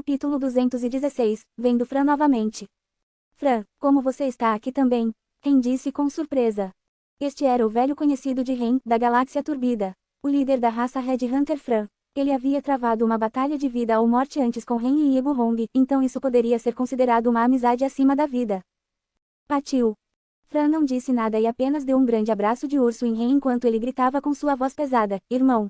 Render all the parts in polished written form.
Capítulo 216, vendo Fran novamente. Fran, como você está aqui também? Ren disse com surpresa. Este era o velho conhecido de Ren, da Galáxia Turbida. O líder da raça Red Hunter Fran. Ele havia travado uma batalha de vida ou morte antes com Ren e Ego Hong, então isso poderia ser considerado uma amizade acima da vida. Patiu. Fran não disse nada e apenas deu um grande abraço de urso em Ren enquanto ele gritava com sua voz pesada, irmão.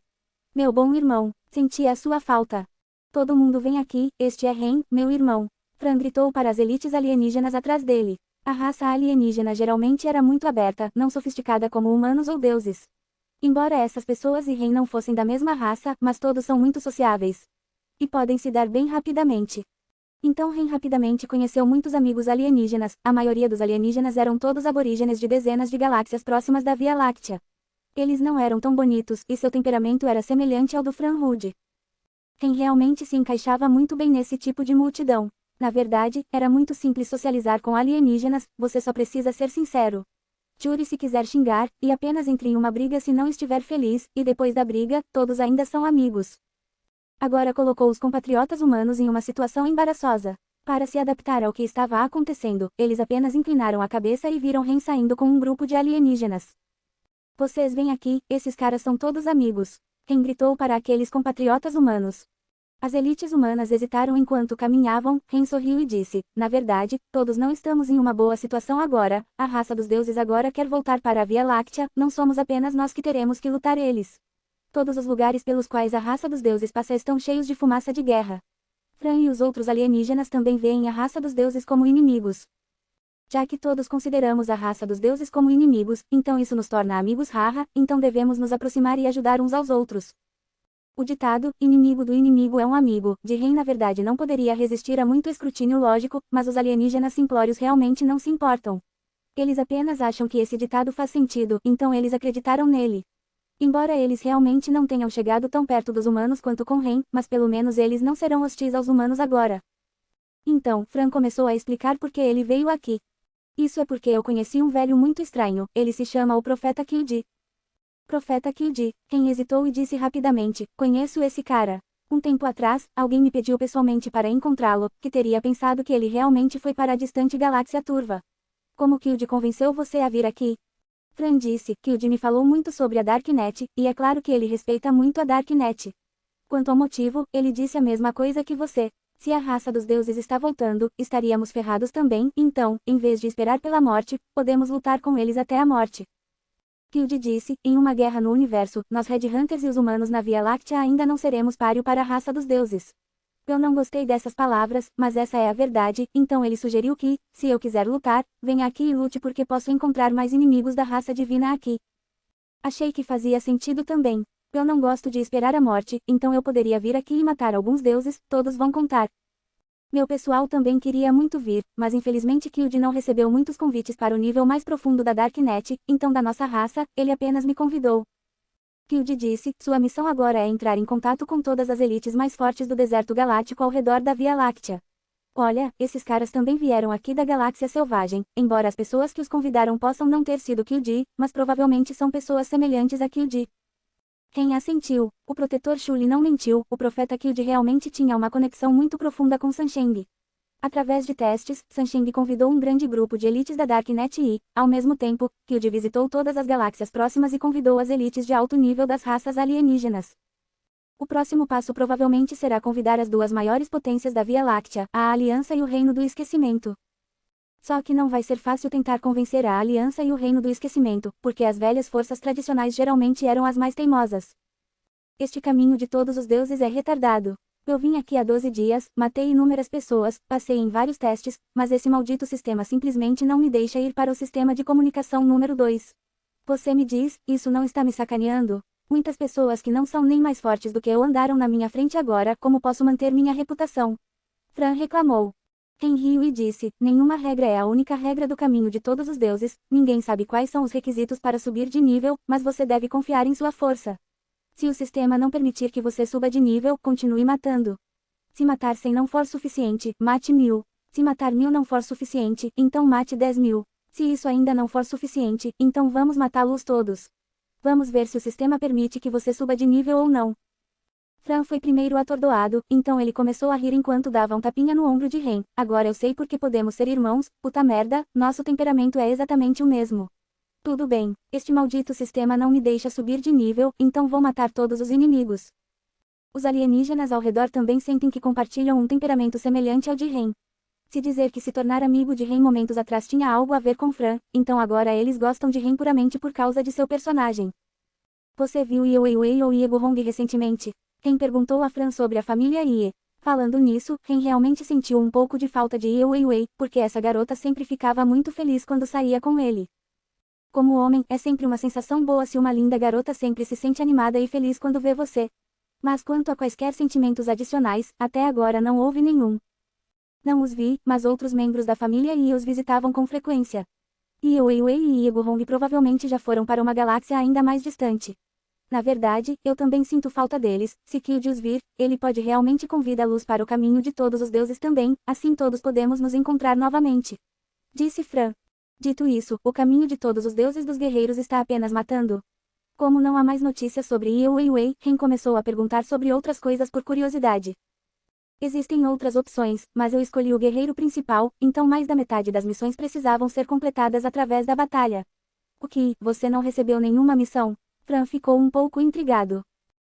Meu bom irmão, senti a sua falta. Todo mundo vem aqui, este é Ren, meu irmão. Fran gritou para as elites alienígenas atrás dele. A raça alienígena geralmente era muito aberta, não sofisticada como humanos ou deuses. Embora essas pessoas e Ren não fossem da mesma raça, mas todos são muito sociáveis. E podem se dar bem rapidamente. Então Ren rapidamente conheceu muitos amigos alienígenas, a maioria dos alienígenas eram todos aborígenes de dezenas de galáxias próximas da Via Láctea. Eles não eram tão bonitos, e seu temperamento era semelhante ao do Fran Rude. Ren realmente se encaixava muito bem nesse tipo de multidão. Na verdade, era muito simples socializar com alienígenas, você só precisa ser sincero. Jure se quiser xingar, e apenas entre em uma briga se não estiver feliz, e depois da briga, todos ainda são amigos. Agora colocou os compatriotas humanos em uma situação embaraçosa. Para se adaptar ao que estava acontecendo, eles apenas inclinaram a cabeça e viram Ren saindo com um grupo de alienígenas. Vocês vêm aqui, esses caras são todos amigos. Ren gritou para aqueles compatriotas humanos. As elites humanas hesitaram enquanto caminhavam, Ren sorriu e disse, na verdade, todos não estamos em uma boa situação agora, a raça dos deuses agora quer voltar para a Via Láctea, não somos apenas nós que teremos que lutar eles. Todos os lugares pelos quais a raça dos deuses passa estão cheios de fumaça de guerra. Fran e os outros alienígenas também veem a raça dos deuses como inimigos. Já que todos consideramos a raça dos deuses como inimigos, então isso nos torna amigos haha, então devemos nos aproximar e ajudar uns aos outros. O ditado, inimigo do inimigo é um amigo, de Ren na verdade não poderia resistir a muito escrutínio lógico, mas os alienígenas simplórios realmente não se importam. Eles apenas acham que esse ditado faz sentido, então eles acreditaram nele. Embora eles realmente não tenham chegado tão perto dos humanos quanto com Ren, mas pelo menos eles não serão hostis aos humanos agora. Então, Fran começou a explicar por que ele veio aqui. Isso é porque eu conheci um velho muito estranho, ele se chama o Profeta Kildi. Profeta Kildi, Ren hesitou e disse rapidamente, conheço esse cara. Um tempo atrás, alguém me pediu pessoalmente para encontrá-lo, que teria pensado que ele realmente foi para a distante galáxia Turva. Como Kildi convenceu você a vir aqui? Fran disse, Kildi me falou muito sobre a Darknet, e é claro que ele respeita muito a Darknet. Quanto ao motivo, ele disse a mesma coisa que você. Se a raça dos deuses está voltando, estaríamos ferrados também, então, em vez de esperar pela morte, podemos lutar com eles até a morte. Kildi disse, em uma guerra no universo, nós Red Hunters e os humanos na Via Láctea ainda não seremos páreo para a raça dos deuses. Eu não gostei dessas palavras, mas essa é a verdade, então ele sugeriu que, se eu quiser lutar, venha aqui e lute porque posso encontrar mais inimigos da raça divina aqui. Achei que fazia sentido também. Eu não gosto de esperar a morte, então eu poderia vir aqui e matar alguns deuses, todos vão contar. Meu pessoal também queria muito vir, mas infelizmente Kildi não recebeu muitos convites para o nível mais profundo da Darknet, então da nossa raça, ele apenas me convidou. Kildi disse, sua missão agora é entrar em contato com todas as elites mais fortes do deserto galáctico ao redor da Via Láctea. Olha, esses caras também vieram aqui da galáxia selvagem, embora as pessoas que os convidaram possam não ter sido Kildi, mas provavelmente são pessoas semelhantes a Kildi. Ren assentiu. O protetor Shuli não mentiu, o profeta Kildi realmente tinha uma conexão muito profunda com Sansheng. Através de testes, Sansheng convidou um grande grupo de elites da Darknet e, ao mesmo tempo, Kildi visitou todas as galáxias próximas e convidou as elites de alto nível das raças alienígenas. O próximo passo provavelmente será convidar as duas maiores potências da Via Láctea, a Aliança e o Reino do Esquecimento. Só que não vai ser fácil tentar convencer a Aliança e o Reino do Esquecimento, porque as velhas forças tradicionais geralmente eram as mais teimosas. Este caminho de todos os deuses é retardado. Eu vim aqui há 12 dias, matei inúmeras pessoas, passei em vários testes, mas esse maldito sistema simplesmente não me deixa ir para o sistema de comunicação número 2. Você me diz, isso não está me sacaneando? Muitas pessoas que não são nem mais fortes do que eu andaram na minha frente agora, como posso manter minha reputação? Fran reclamou. Ren riu e disse, nenhuma regra é a única regra do caminho de todos os deuses, ninguém sabe quais são os requisitos para subir de nível, mas você deve confiar em sua força. Se o sistema não permitir que você suba de nível, continue matando. Se matar 100 não for suficiente, mate 1000. Se matar 1000 não for suficiente, então mate 10.000. Se isso ainda não for suficiente, então vamos matá-los todos. Vamos ver se o sistema permite que você suba de nível ou não. Fran foi primeiro atordoado, então ele começou a rir enquanto dava um tapinha no ombro de Ren. Agora eu sei porque podemos ser irmãos, puta merda, nosso temperamento é exatamente o mesmo. Tudo bem, este maldito sistema não me deixa subir de nível, então vou matar todos os inimigos. Os alienígenas ao redor também sentem que compartilham um temperamento semelhante ao de Ren. Se dizer que se tornar amigo de Ren momentos atrás tinha algo a ver com Fran, então agora eles gostam de Ren puramente por causa de seu personagem. Você viu Ye Weiwei ou Ye Guhong recentemente? Ren perguntou a Fran sobre a família Ye. Falando nisso, Ren realmente sentiu um pouco de falta de Ye Weiwei, porque essa garota sempre ficava muito feliz quando saía com ele. Como homem, é sempre uma sensação boa se uma linda garota sempre se sente animada e feliz quando vê você. Mas quanto a quaisquer sentimentos adicionais, até agora não houve nenhum. Não os vi, mas outros membros da família Ye os visitavam com frequência. Ye Weiwei e Ye Guhong provavelmente já foram para uma galáxia ainda mais distante. Na verdade, eu também sinto falta deles. Se Kyuji os vir, ele pode realmente convidá-los para o caminho de todos os deuses também, assim todos podemos nos encontrar novamente. Disse Fran. Dito isso, o caminho de todos os deuses dos guerreiros está apenas matando. Como não há mais notícias sobre Ye Weiwei, Ren começou a perguntar sobre outras coisas por curiosidade. Existem outras opções, mas eu escolhi o guerreiro principal, então mais da metade das missões precisavam ser completadas através da batalha. O que, você não recebeu nenhuma missão? Fran ficou um pouco intrigado.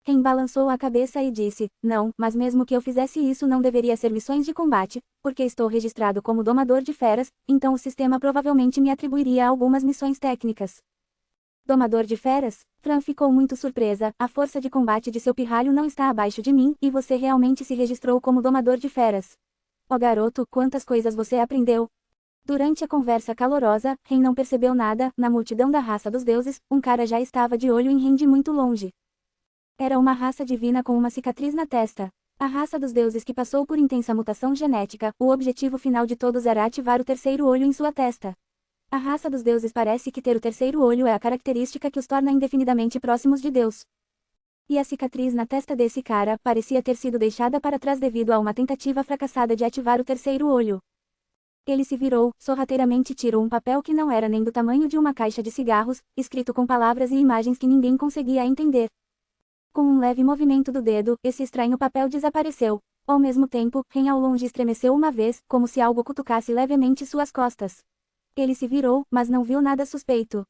Ren balançou a cabeça e disse, não, mas mesmo que eu fizesse isso não deveria ser missões de combate, porque estou registrado como domador de feras, então o sistema provavelmente me atribuiria algumas missões técnicas. Domador de feras? Fran ficou muito surpresa, a força de combate de seu pirralho não está abaixo de mim, e você realmente se registrou como domador de feras. Ó garoto, quantas coisas você aprendeu? Durante a conversa calorosa, Ren não percebeu nada, na multidão da raça dos deuses, um cara já estava de olho em Ren de muito longe. Era uma raça divina com uma cicatriz na testa. A raça dos deuses que passou por intensa mutação genética, o objetivo final de todos era ativar o terceiro olho em sua testa. A raça dos deuses parece que ter o terceiro olho é a característica que os torna indefinidamente próximos de Deus. E a cicatriz na testa desse cara parecia ter sido deixada para trás devido a uma tentativa fracassada de ativar o terceiro olho. Ele se virou, sorrateiramente tirou um papel que não era nem do tamanho de uma caixa de cigarros, escrito com palavras e imagens que ninguém conseguia entender. Com um leve movimento do dedo, esse estranho papel desapareceu. Ao mesmo tempo, Ren ao longe estremeceu uma vez, como se algo cutucasse levemente suas costas. Ele se virou, mas não viu nada suspeito.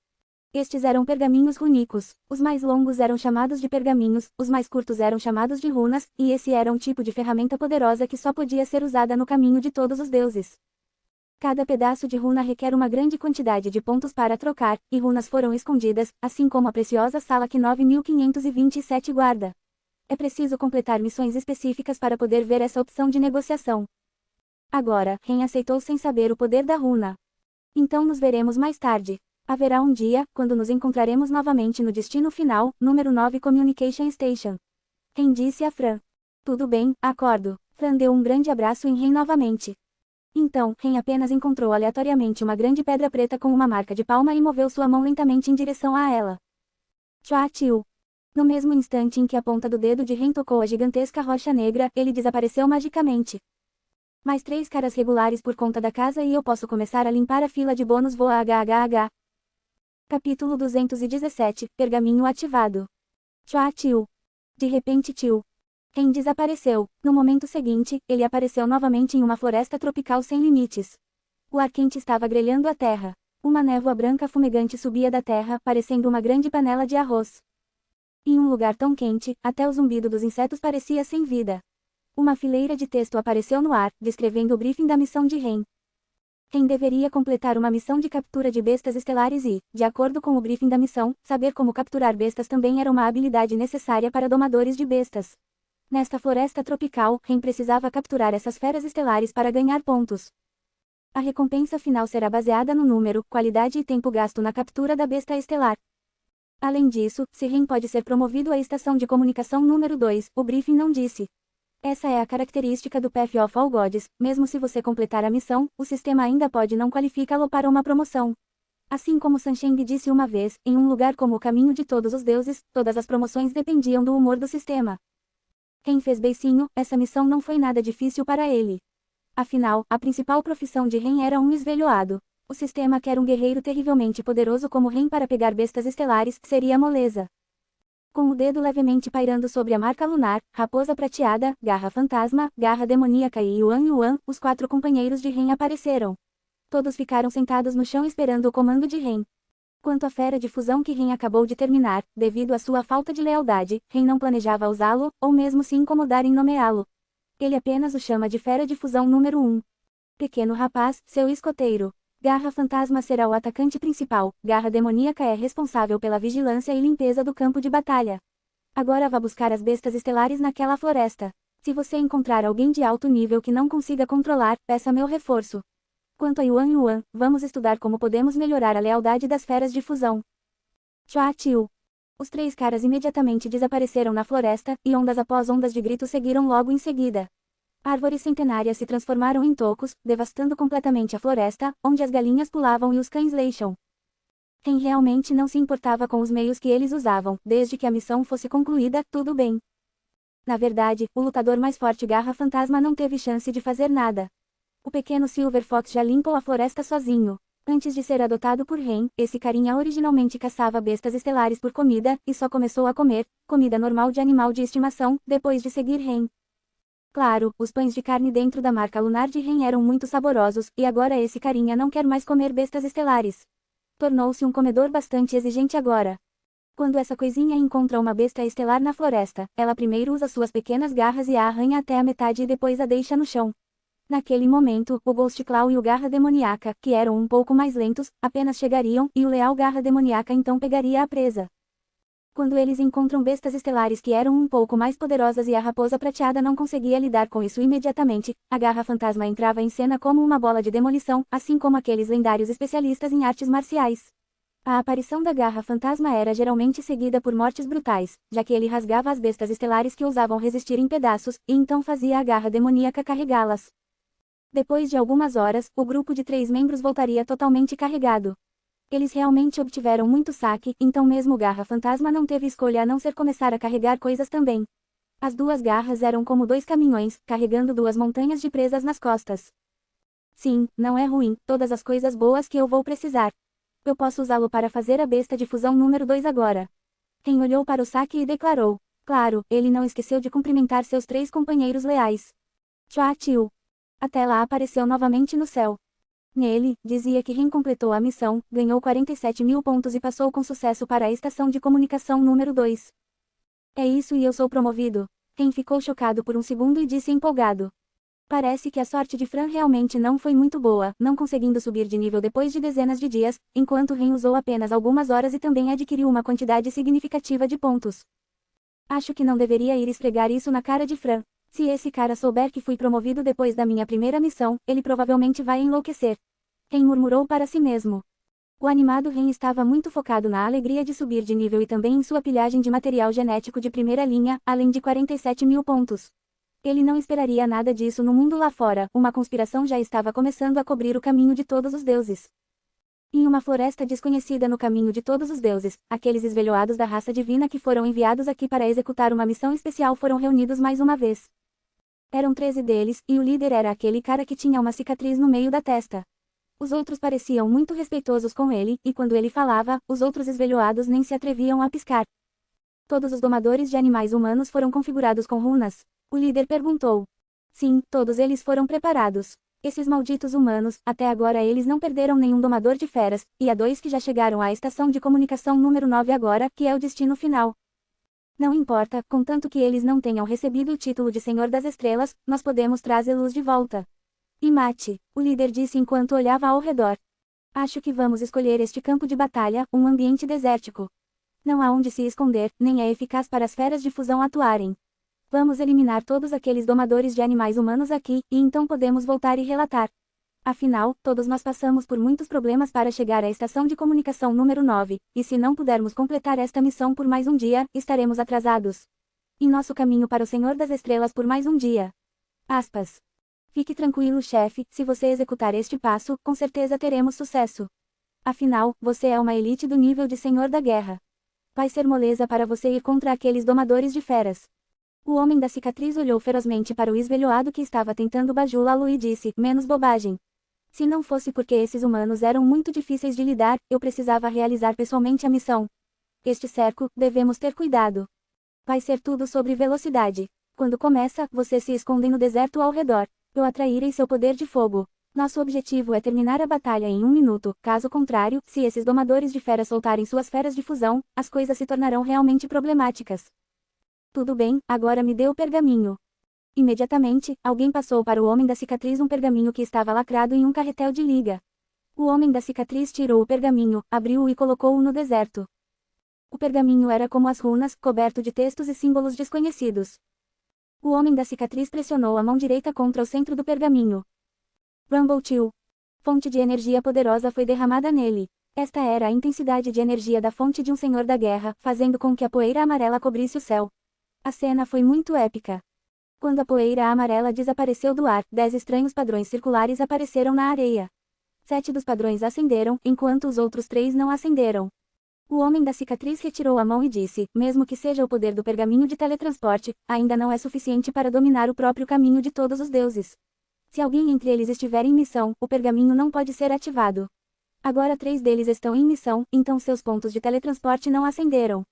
Estes eram pergaminhos runicos. Os mais longos eram chamados de pergaminhos, os mais curtos eram chamados de runas, e esse era um tipo de ferramenta poderosa que só podia ser usada no caminho de todos os deuses. Cada pedaço de runa requer uma grande quantidade de pontos para trocar, e runas foram escondidas, assim como a preciosa sala que 9527 guarda. É preciso completar missões específicas para poder ver essa opção de negociação. Agora, Ren aceitou sem saber o poder da runa. Então nos veremos mais tarde. Haverá um dia, quando nos encontraremos novamente no destino final, número 9 Communication Station. Ren disse a Fran. Tudo bem, acordo. Fran deu um grande abraço em Ren novamente. Então, Ren apenas encontrou aleatoriamente uma grande pedra preta com uma marca de palma e moveu sua mão lentamente em direção a ela. Tchua-tchiu. No mesmo instante em que a ponta do dedo de Ren tocou a gigantesca rocha negra, ele desapareceu magicamente. Mais 3 caras regulares por conta da casa e eu posso começar a limpar a fila de bônus voa HHH. Capítulo 217, Pergaminho ativado. Tchua-tchiu. De repente tio. Ren desapareceu. No momento seguinte, ele apareceu novamente em uma floresta tropical sem limites. O ar quente estava grelhando a terra. Uma névoa branca fumegante subia da terra, parecendo uma grande panela de arroz. Em um lugar tão quente, até o zumbido dos insetos parecia sem vida. Uma fileira de texto apareceu no ar, descrevendo o briefing da missão de Ren. Ren deveria completar uma missão de captura de bestas estelares e, de acordo com o briefing da missão, saber como capturar bestas também era uma habilidade necessária para domadores de bestas. Nesta floresta tropical, Ren precisava capturar essas feras estelares para ganhar pontos. A recompensa final será baseada no número, qualidade e tempo gasto na captura da besta estelar. Além disso, se Ren pode ser promovido à estação de comunicação número 2, o briefing não disse. Essa é a característica do Path of All Gods, mesmo se você completar a missão, o sistema ainda pode não qualificá-lo para uma promoção. Assim como Sansheng disse uma vez, em um lugar como o caminho de todos os deuses, todas as promoções dependiam do humor do sistema. Ren fez beicinho, essa missão não foi nada difícil para ele. Afinal, a principal profissão de Ren era um esvelhoado. O sistema quer um guerreiro terrivelmente poderoso como Ren para pegar bestas estelares, seria moleza. Com o dedo levemente pairando sobre a marca lunar, Raposa Prateada, Garra Fantasma, Garra Demoníaca e Yuan Yuan, os 4 companheiros de Ren apareceram. Todos ficaram sentados no chão esperando o comando de Ren. Quanto à fera de fusão que Ren acabou de terminar, devido à sua falta de lealdade, Ren não planejava usá-lo, ou mesmo se incomodar em nomeá-lo. Ele apenas o chama de fera de fusão número 1. Pequeno rapaz, seu escoteiro. Garra Fantasma será o atacante principal, Garra Demoníaca é responsável pela vigilância e limpeza do campo de batalha. Agora vá buscar as bestas estelares naquela floresta. Se você encontrar alguém de alto nível que não consiga controlar, peça meu reforço. Quanto a Yuan Yuan, vamos estudar como podemos melhorar a lealdade das feras de fusão. Chua Tiu. Os 3 caras imediatamente desapareceram na floresta, e ondas após ondas de gritos seguiram logo em seguida. Árvores centenárias se transformaram em tocos, devastando completamente a floresta, onde as galinhas pulavam e os cães leiam. Quem realmente não se importava com os meios que eles usavam, desde que a missão fosse concluída, tudo bem. Na verdade, o lutador mais forte Garra Fantasma não teve chance de fazer nada. O pequeno Silver Fox já limpou a floresta sozinho. Antes de ser adotado por Ren, esse carinha originalmente caçava bestas estelares por comida, e só começou a comer comida normal de animal de estimação, depois de seguir Ren. Claro, os pães de carne dentro da marca lunar de Ren eram muito saborosos, e agora esse carinha não quer mais comer bestas estelares. Tornou-se um comedor bastante exigente agora. Quando essa coisinha encontra uma besta estelar na floresta, ela primeiro usa suas pequenas garras e a arranha até a metade e depois a deixa no chão. Naquele momento, o Ghost Claw e o Garra Demoníaca, que eram um pouco mais lentos, apenas chegariam, e o leal Garra Demoníaca então pegaria a presa. Quando eles encontram bestas estelares que eram um pouco mais poderosas e a Raposa Prateada não conseguia lidar com isso imediatamente, a Garra Fantasma entrava em cena como uma bola de demolição, assim como aqueles lendários especialistas em artes marciais. A aparição da Garra Fantasma era geralmente seguida por mortes brutais, já que ele rasgava as bestas estelares que ousavam resistir em pedaços, e então fazia a Garra Demoníaca carregá-las. Depois de algumas horas, o grupo de 3 membros voltaria totalmente carregado. Eles realmente obtiveram muito saque, então mesmo Garra Fantasma não teve escolha a não ser começar a carregar coisas também. As 2 garras eram como 2 caminhões, carregando 2 montanhas de presas nas costas. Sim, não é ruim, todas as coisas boas que eu vou precisar. Eu posso usá-lo para fazer a besta de fusão número 2 agora. Ren olhou para o saque e declarou. Claro, ele não esqueceu de cumprimentar seus 3 companheiros leais. Chua Tiu. A tela apareceu novamente no céu. Nele, dizia que Ren completou a missão, ganhou 47.000 pontos e passou com sucesso para a estação de comunicação número 2. É isso e eu sou promovido. Ren ficou chocado por um segundo e disse empolgado. Parece que a sorte de Fran realmente não foi muito boa, não conseguindo subir de nível depois de dezenas de dias, enquanto Ren usou apenas algumas horas e também adquiriu uma quantidade significativa de pontos. Acho que não deveria ir esfregar isso na cara de Fran. Se esse cara souber que fui promovido depois da minha primeira missão, ele provavelmente vai enlouquecer. Ren murmurou para si mesmo. O animado Ren estava muito focado na alegria de subir de nível e também em sua pilhagem de material genético de primeira linha, além de 47.000 pontos. Ele não esperaria nada disso no mundo lá fora, uma conspiração já estava começando a cobrir o caminho de todos os deuses. Em uma floresta desconhecida no caminho de todos os deuses, aqueles esvelhoados da raça divina que foram enviados aqui para executar uma missão especial foram reunidos mais uma vez. Eram 13 deles, e o líder era aquele cara que tinha uma cicatriz no meio da testa. Os outros pareciam muito respeitosos com ele, e quando ele falava, os outros esvelhoados nem se atreviam a piscar. Todos os domadores de animais humanos foram configurados com runas? O líder perguntou. Sim, todos eles foram preparados. Esses malditos humanos, até agora eles não perderam nenhum domador de feras, e há 2 que já chegaram à estação de comunicação número 9 agora, que é o destino final. Não importa, contanto que eles não tenham recebido o título de Senhor das Estrelas, nós podemos trazê-los de volta. E mate, o líder disse enquanto olhava ao redor. Acho que vamos escolher este campo de batalha, um ambiente desértico. Não há onde se esconder, nem é eficaz para as feras de fusão atuarem. Vamos eliminar todos aqueles domadores de animais humanos aqui, e então podemos voltar e relatar. Afinal, todos nós passamos por muitos problemas para chegar à estação de comunicação número 9, e se não pudermos completar esta missão por mais um dia, estaremos atrasados. Em nosso caminho para o Senhor das Estrelas por mais um dia. Aspas. Fique tranquilo, chefe, se você executar este passo, com certeza teremos sucesso. Afinal, você é uma elite do nível de Senhor da Guerra. Vai ser moleza para você ir contra aqueles domadores de feras. O homem da cicatriz olhou ferozmente para o esvelhoado que estava tentando bajulá-lo e disse, menos bobagem. Se não fosse porque esses humanos eram muito difíceis de lidar, eu precisava realizar pessoalmente a missão. Este cerco, devemos ter cuidado. Vai ser tudo sobre velocidade. Quando começa, vocês se escondem no deserto ao redor. Eu atrairei seu poder de fogo. Nosso objetivo é terminar a batalha em 1 minuto, caso contrário, se esses domadores de feras soltarem suas feras de fusão, as coisas se tornarão realmente problemáticas. Tudo bem, agora me dê o pergaminho. Imediatamente, alguém passou para o homem da cicatriz um pergaminho que estava lacrado em um carretel de liga. O homem da cicatriz tirou o pergaminho, abriu-o e colocou-o no deserto. O pergaminho era como as runas, coberto de textos e símbolos desconhecidos. O homem da cicatriz pressionou a mão direita contra o centro do pergaminho. Rumble 2. Fonte de energia poderosa foi derramada nele. Esta era a intensidade de energia da fonte de um senhor da guerra, fazendo com que a poeira amarela cobrisse o céu. A cena foi muito épica. Quando a poeira amarela desapareceu do ar, 10 estranhos padrões circulares apareceram na areia. 7 dos padrões acenderam, enquanto os outros 3 não acenderam. O homem da cicatriz retirou a mão e disse, mesmo que seja o poder do pergaminho de teletransporte, ainda não é suficiente para dominar o próprio caminho de todos os deuses. Se alguém entre eles estiver em missão, o pergaminho não pode ser ativado. Agora 3 deles estão em missão, então seus pontos de teletransporte não acenderam.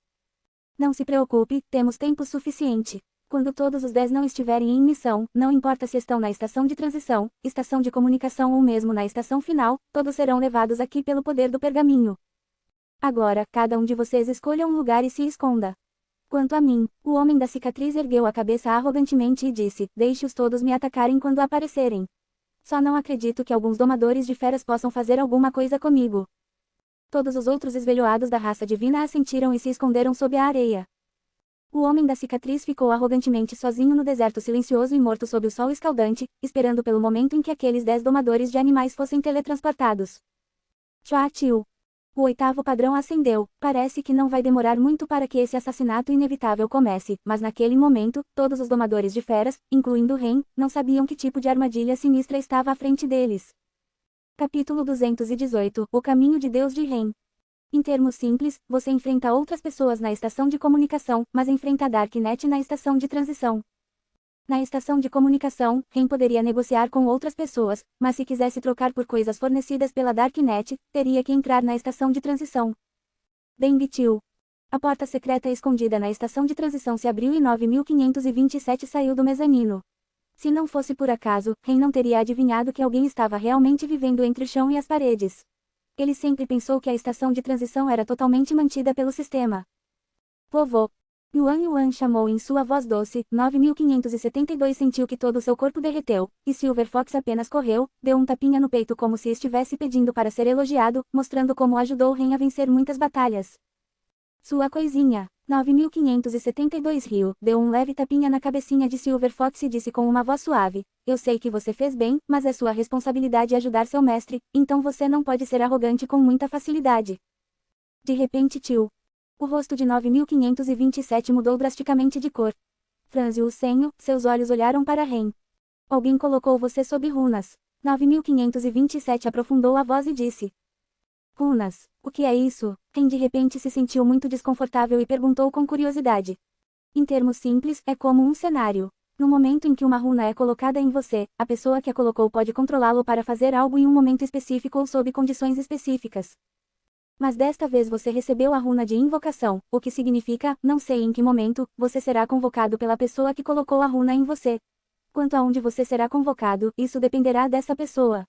Não se preocupe, temos tempo suficiente. Quando todos os 10 não estiverem em missão, não importa se estão na estação de transição, estação de comunicação ou mesmo na estação final, todos serão levados aqui pelo poder do pergaminho. Agora, cada um de vocês escolha um lugar e se esconda. Quanto a mim, o homem da cicatriz ergueu a cabeça arrogantemente e disse, deixe-os todos me atacarem quando aparecerem. Só não acredito que alguns domadores de feras possam fazer alguma coisa comigo. Todos os outros esvelhoados da raça divina assentiram e se esconderam sob a areia. O homem da cicatriz ficou arrogantemente sozinho no deserto silencioso e morto sob o sol escaldante, esperando pelo momento em que aqueles 10 domadores de animais fossem teletransportados. Chua-Tiu. O 8º padrão acendeu. Parece que não vai demorar muito para que esse assassinato inevitável comece, mas naquele momento, todos os domadores de feras, incluindo Ren, não sabiam que tipo de armadilha sinistra estava à frente deles. Capítulo 218 O caminho de Deus de Ren. Em termos simples, você enfrenta outras pessoas na estação de comunicação, mas enfrenta a Darknet na estação de transição. Na estação de comunicação, Ren poderia negociar com outras pessoas, mas se quisesse trocar por coisas fornecidas pela Darknet, teria que entrar na estação de transição. Bem-vindo. A porta secreta escondida na estação de transição se abriu e 9527 saiu do mezanino. Se não fosse por acaso, Ren não teria adivinhado que alguém estava realmente vivendo entre o chão e as paredes. Ele sempre pensou que a estação de transição era totalmente mantida pelo sistema. Vovô. Yuan chamou em sua voz doce, 9572 sentiu que todo seu corpo derreteu, e Silver Fox apenas correu, deu um tapinha no peito como se estivesse pedindo para ser elogiado, mostrando como ajudou Ren a vencer muitas batalhas. Sua coisinha. 9572 riu, deu um leve tapinha na cabecinha de Silver Fox e disse com uma voz suave, eu sei que você fez bem, mas é sua responsabilidade ajudar seu mestre, então você não pode ser arrogante com muita facilidade. De repente tio. O rosto de 9527 mudou drasticamente de cor. Franziu o senho, seus olhos olharam para Ren. Alguém colocou você sob runas. 9527 aprofundou a voz e disse. Runas, o que é isso? Ren de repente se sentiu muito desconfortável e perguntou com curiosidade. Em termos simples, é como um cenário. No momento em que uma runa é colocada em você, a pessoa que a colocou pode controlá-lo para fazer algo em um momento específico ou sob condições específicas. Mas desta vez você recebeu a runa de invocação, o que significa, não sei em que momento, você será convocado pela pessoa que colocou a runa em você. Quanto a onde você será convocado, isso dependerá dessa pessoa.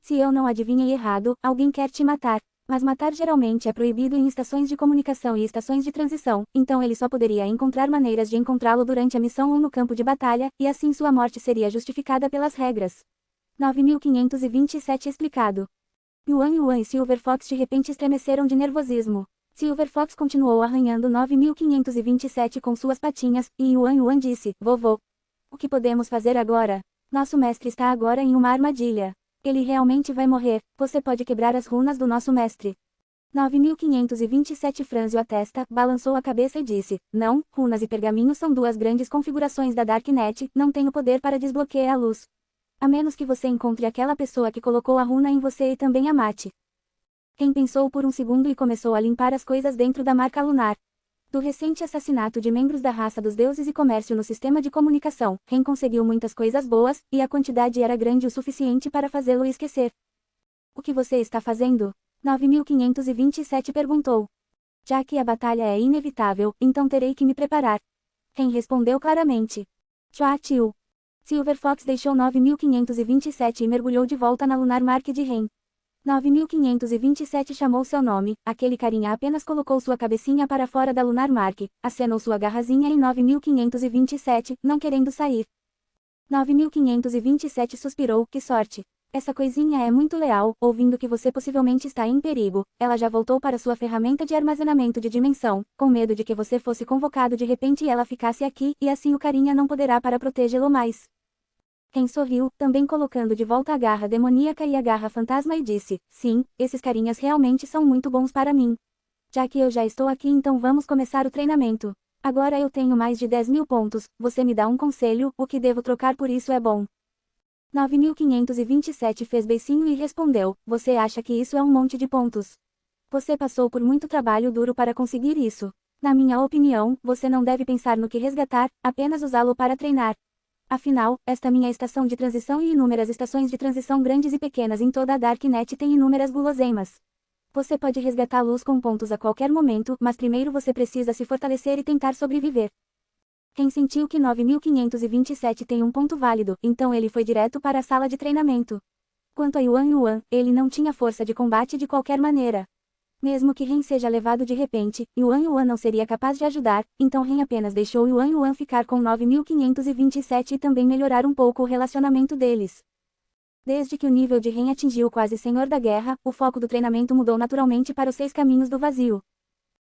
Se eu não adivinhei errado, alguém quer te matar. Mas matar geralmente é proibido em estações de comunicação e estações de transição, então ele só poderia encontrar maneiras de encontrá-lo durante a missão ou no campo de batalha, e assim sua morte seria justificada pelas regras. 9527 explicado. Yuan e Silver Fox de repente estremeceram de nervosismo. Silver Fox continuou arranhando 9527 com suas patinhas, e Yuan disse, vovô. O que podemos fazer agora? Nosso mestre está agora em uma armadilha. Ele realmente vai morrer, você pode quebrar as runas do nosso mestre. 9527 franziu a testa, balançou a cabeça e disse, não, runas e pergaminhos são duas grandes configurações da Darknet, não tenho poder para desbloquear a luz. A menos que você encontre aquela pessoa que colocou a runa em você e também a mate. Ren pensou por um segundo e começou a limpar as coisas dentro da marca lunar. Do recente assassinato de membros da raça dos deuses e comércio no sistema de comunicação, Ren conseguiu muitas coisas boas, e a quantidade era grande o suficiente para fazê-lo esquecer. O que você está fazendo? 9527 perguntou. Já que a batalha é inevitável, então terei que me preparar. Ren respondeu claramente. Chua Tiu. Silver Fox deixou 9527 e mergulhou de volta na Lunar Mark de Ren. 9527 chamou seu nome, aquele carinha apenas colocou sua cabecinha para fora da Lunar Mark, acenou sua garrazinha em 9527, não querendo sair. 9527 suspirou, que sorte. Essa coisinha é muito leal, ouvindo que você possivelmente está em perigo, ela já voltou para sua ferramenta de armazenamento de dimensão, com medo de que você fosse convocado de repente e ela ficasse aqui, e assim o carinha não poderá para protegê-lo mais. Ren sorriu, também colocando de volta a garra demoníaca e a garra fantasma e disse, sim, esses carinhas realmente são muito bons para mim. Já que eu já estou aqui então vamos começar o treinamento. Agora eu tenho mais de 10.000 pontos, você me dá um conselho, o que devo trocar por isso é bom. 9527 fez beicinho e respondeu, você acha que isso é um monte de pontos? Você passou por muito trabalho duro para conseguir isso. Na minha opinião, você não deve pensar no que resgatar, apenas usá-lo para treinar. Afinal, esta minha estação de transição e inúmeras estações de transição grandes e pequenas em toda a Darknet têm inúmeras guloseimas. Você pode resgatá-los com pontos a qualquer momento, mas primeiro você precisa se fortalecer e tentar sobreviver. Ren sentiu que 9527 tem um ponto válido, então ele foi direto para a sala de treinamento. Quanto a Yuan, ele não tinha força de combate de qualquer maneira. Mesmo que Ren seja levado de repente, Yuan não seria capaz de ajudar, então Ren apenas deixou Yuan ficar com 9527 e também melhorar um pouco o relacionamento deles. Desde que o nível de Ren atingiu quase Senhor da Guerra, o foco do treinamento mudou naturalmente para os 6 caminhos do vazio.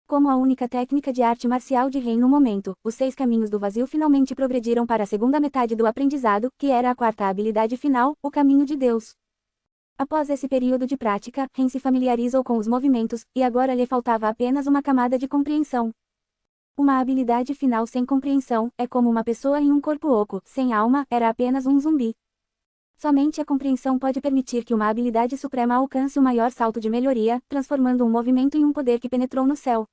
Como a única técnica de arte marcial de Ren no momento, os 6 caminhos do vazio finalmente progrediram para a segunda metade do aprendizado, que era a quarta habilidade final, o caminho de Deus. Após esse período de prática, Ren se familiarizou com os movimentos, e agora lhe faltava apenas uma camada de compreensão. Uma habilidade final sem compreensão, é como uma pessoa em um corpo oco, sem alma, era apenas um zumbi. Somente a compreensão pode permitir que uma habilidade suprema alcance o maior salto de melhoria, transformando um movimento em um poder que penetrou no céu.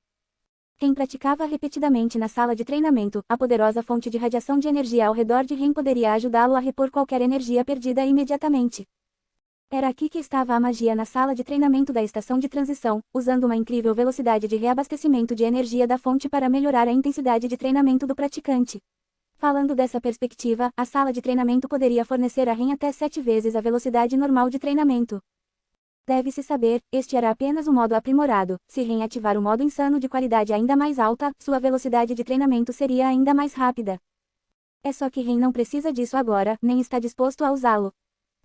Ren praticava repetidamente na sala de treinamento, a poderosa fonte de radiação de energia ao redor de Ren poderia ajudá-lo a repor qualquer energia perdida imediatamente. Era aqui que estava a magia na sala de treinamento da estação de transição, usando uma incrível velocidade de reabastecimento de energia da fonte para melhorar a intensidade de treinamento do praticante. Falando dessa perspectiva, a sala de treinamento poderia fornecer a Ren até 7 vezes a velocidade normal de treinamento. Deve-se saber, este era apenas o modo aprimorado, se Ren ativar o modo insano de qualidade ainda mais alta, sua velocidade de treinamento seria ainda mais rápida. É só que Ren não precisa disso agora, nem está disposto a usá-lo.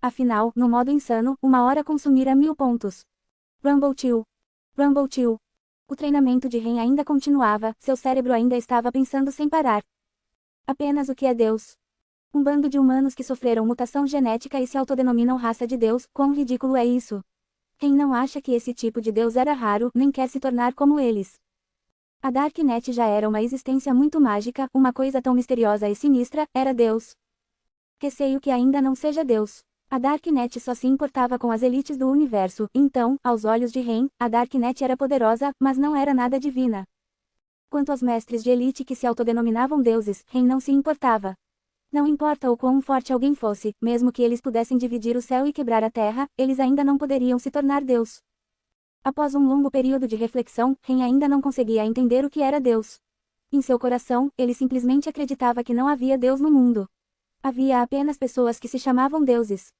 Afinal, no modo insano, uma hora consumira 1000 pontos. Rumble Chill. Rumble Chill. O treinamento de Ren ainda continuava, seu cérebro ainda estava pensando sem parar. Apenas o que é Deus? Um bando de humanos que sofreram mutação genética e se autodenominam raça de Deus, quão ridículo é isso? Ren não acha que esse tipo de Deus era raro, nem quer se tornar como eles. A Darknet já era uma existência muito mágica, uma coisa tão misteriosa e sinistra, era Deus. Receio que ainda não seja Deus. A Darknet só se importava com as elites do universo, então, aos olhos de Ren, a Darknet era poderosa, mas não era nada divina. Quanto aos mestres de elite que se autodenominavam deuses, Ren não se importava. Não importa o quão forte alguém fosse, mesmo que eles pudessem dividir o céu e quebrar a terra, eles ainda não poderiam se tornar Deus. Após um longo período de reflexão, Ren ainda não conseguia entender o que era Deus. Em seu coração, ele simplesmente acreditava que não havia Deus no mundo. Havia apenas pessoas que se chamavam deuses.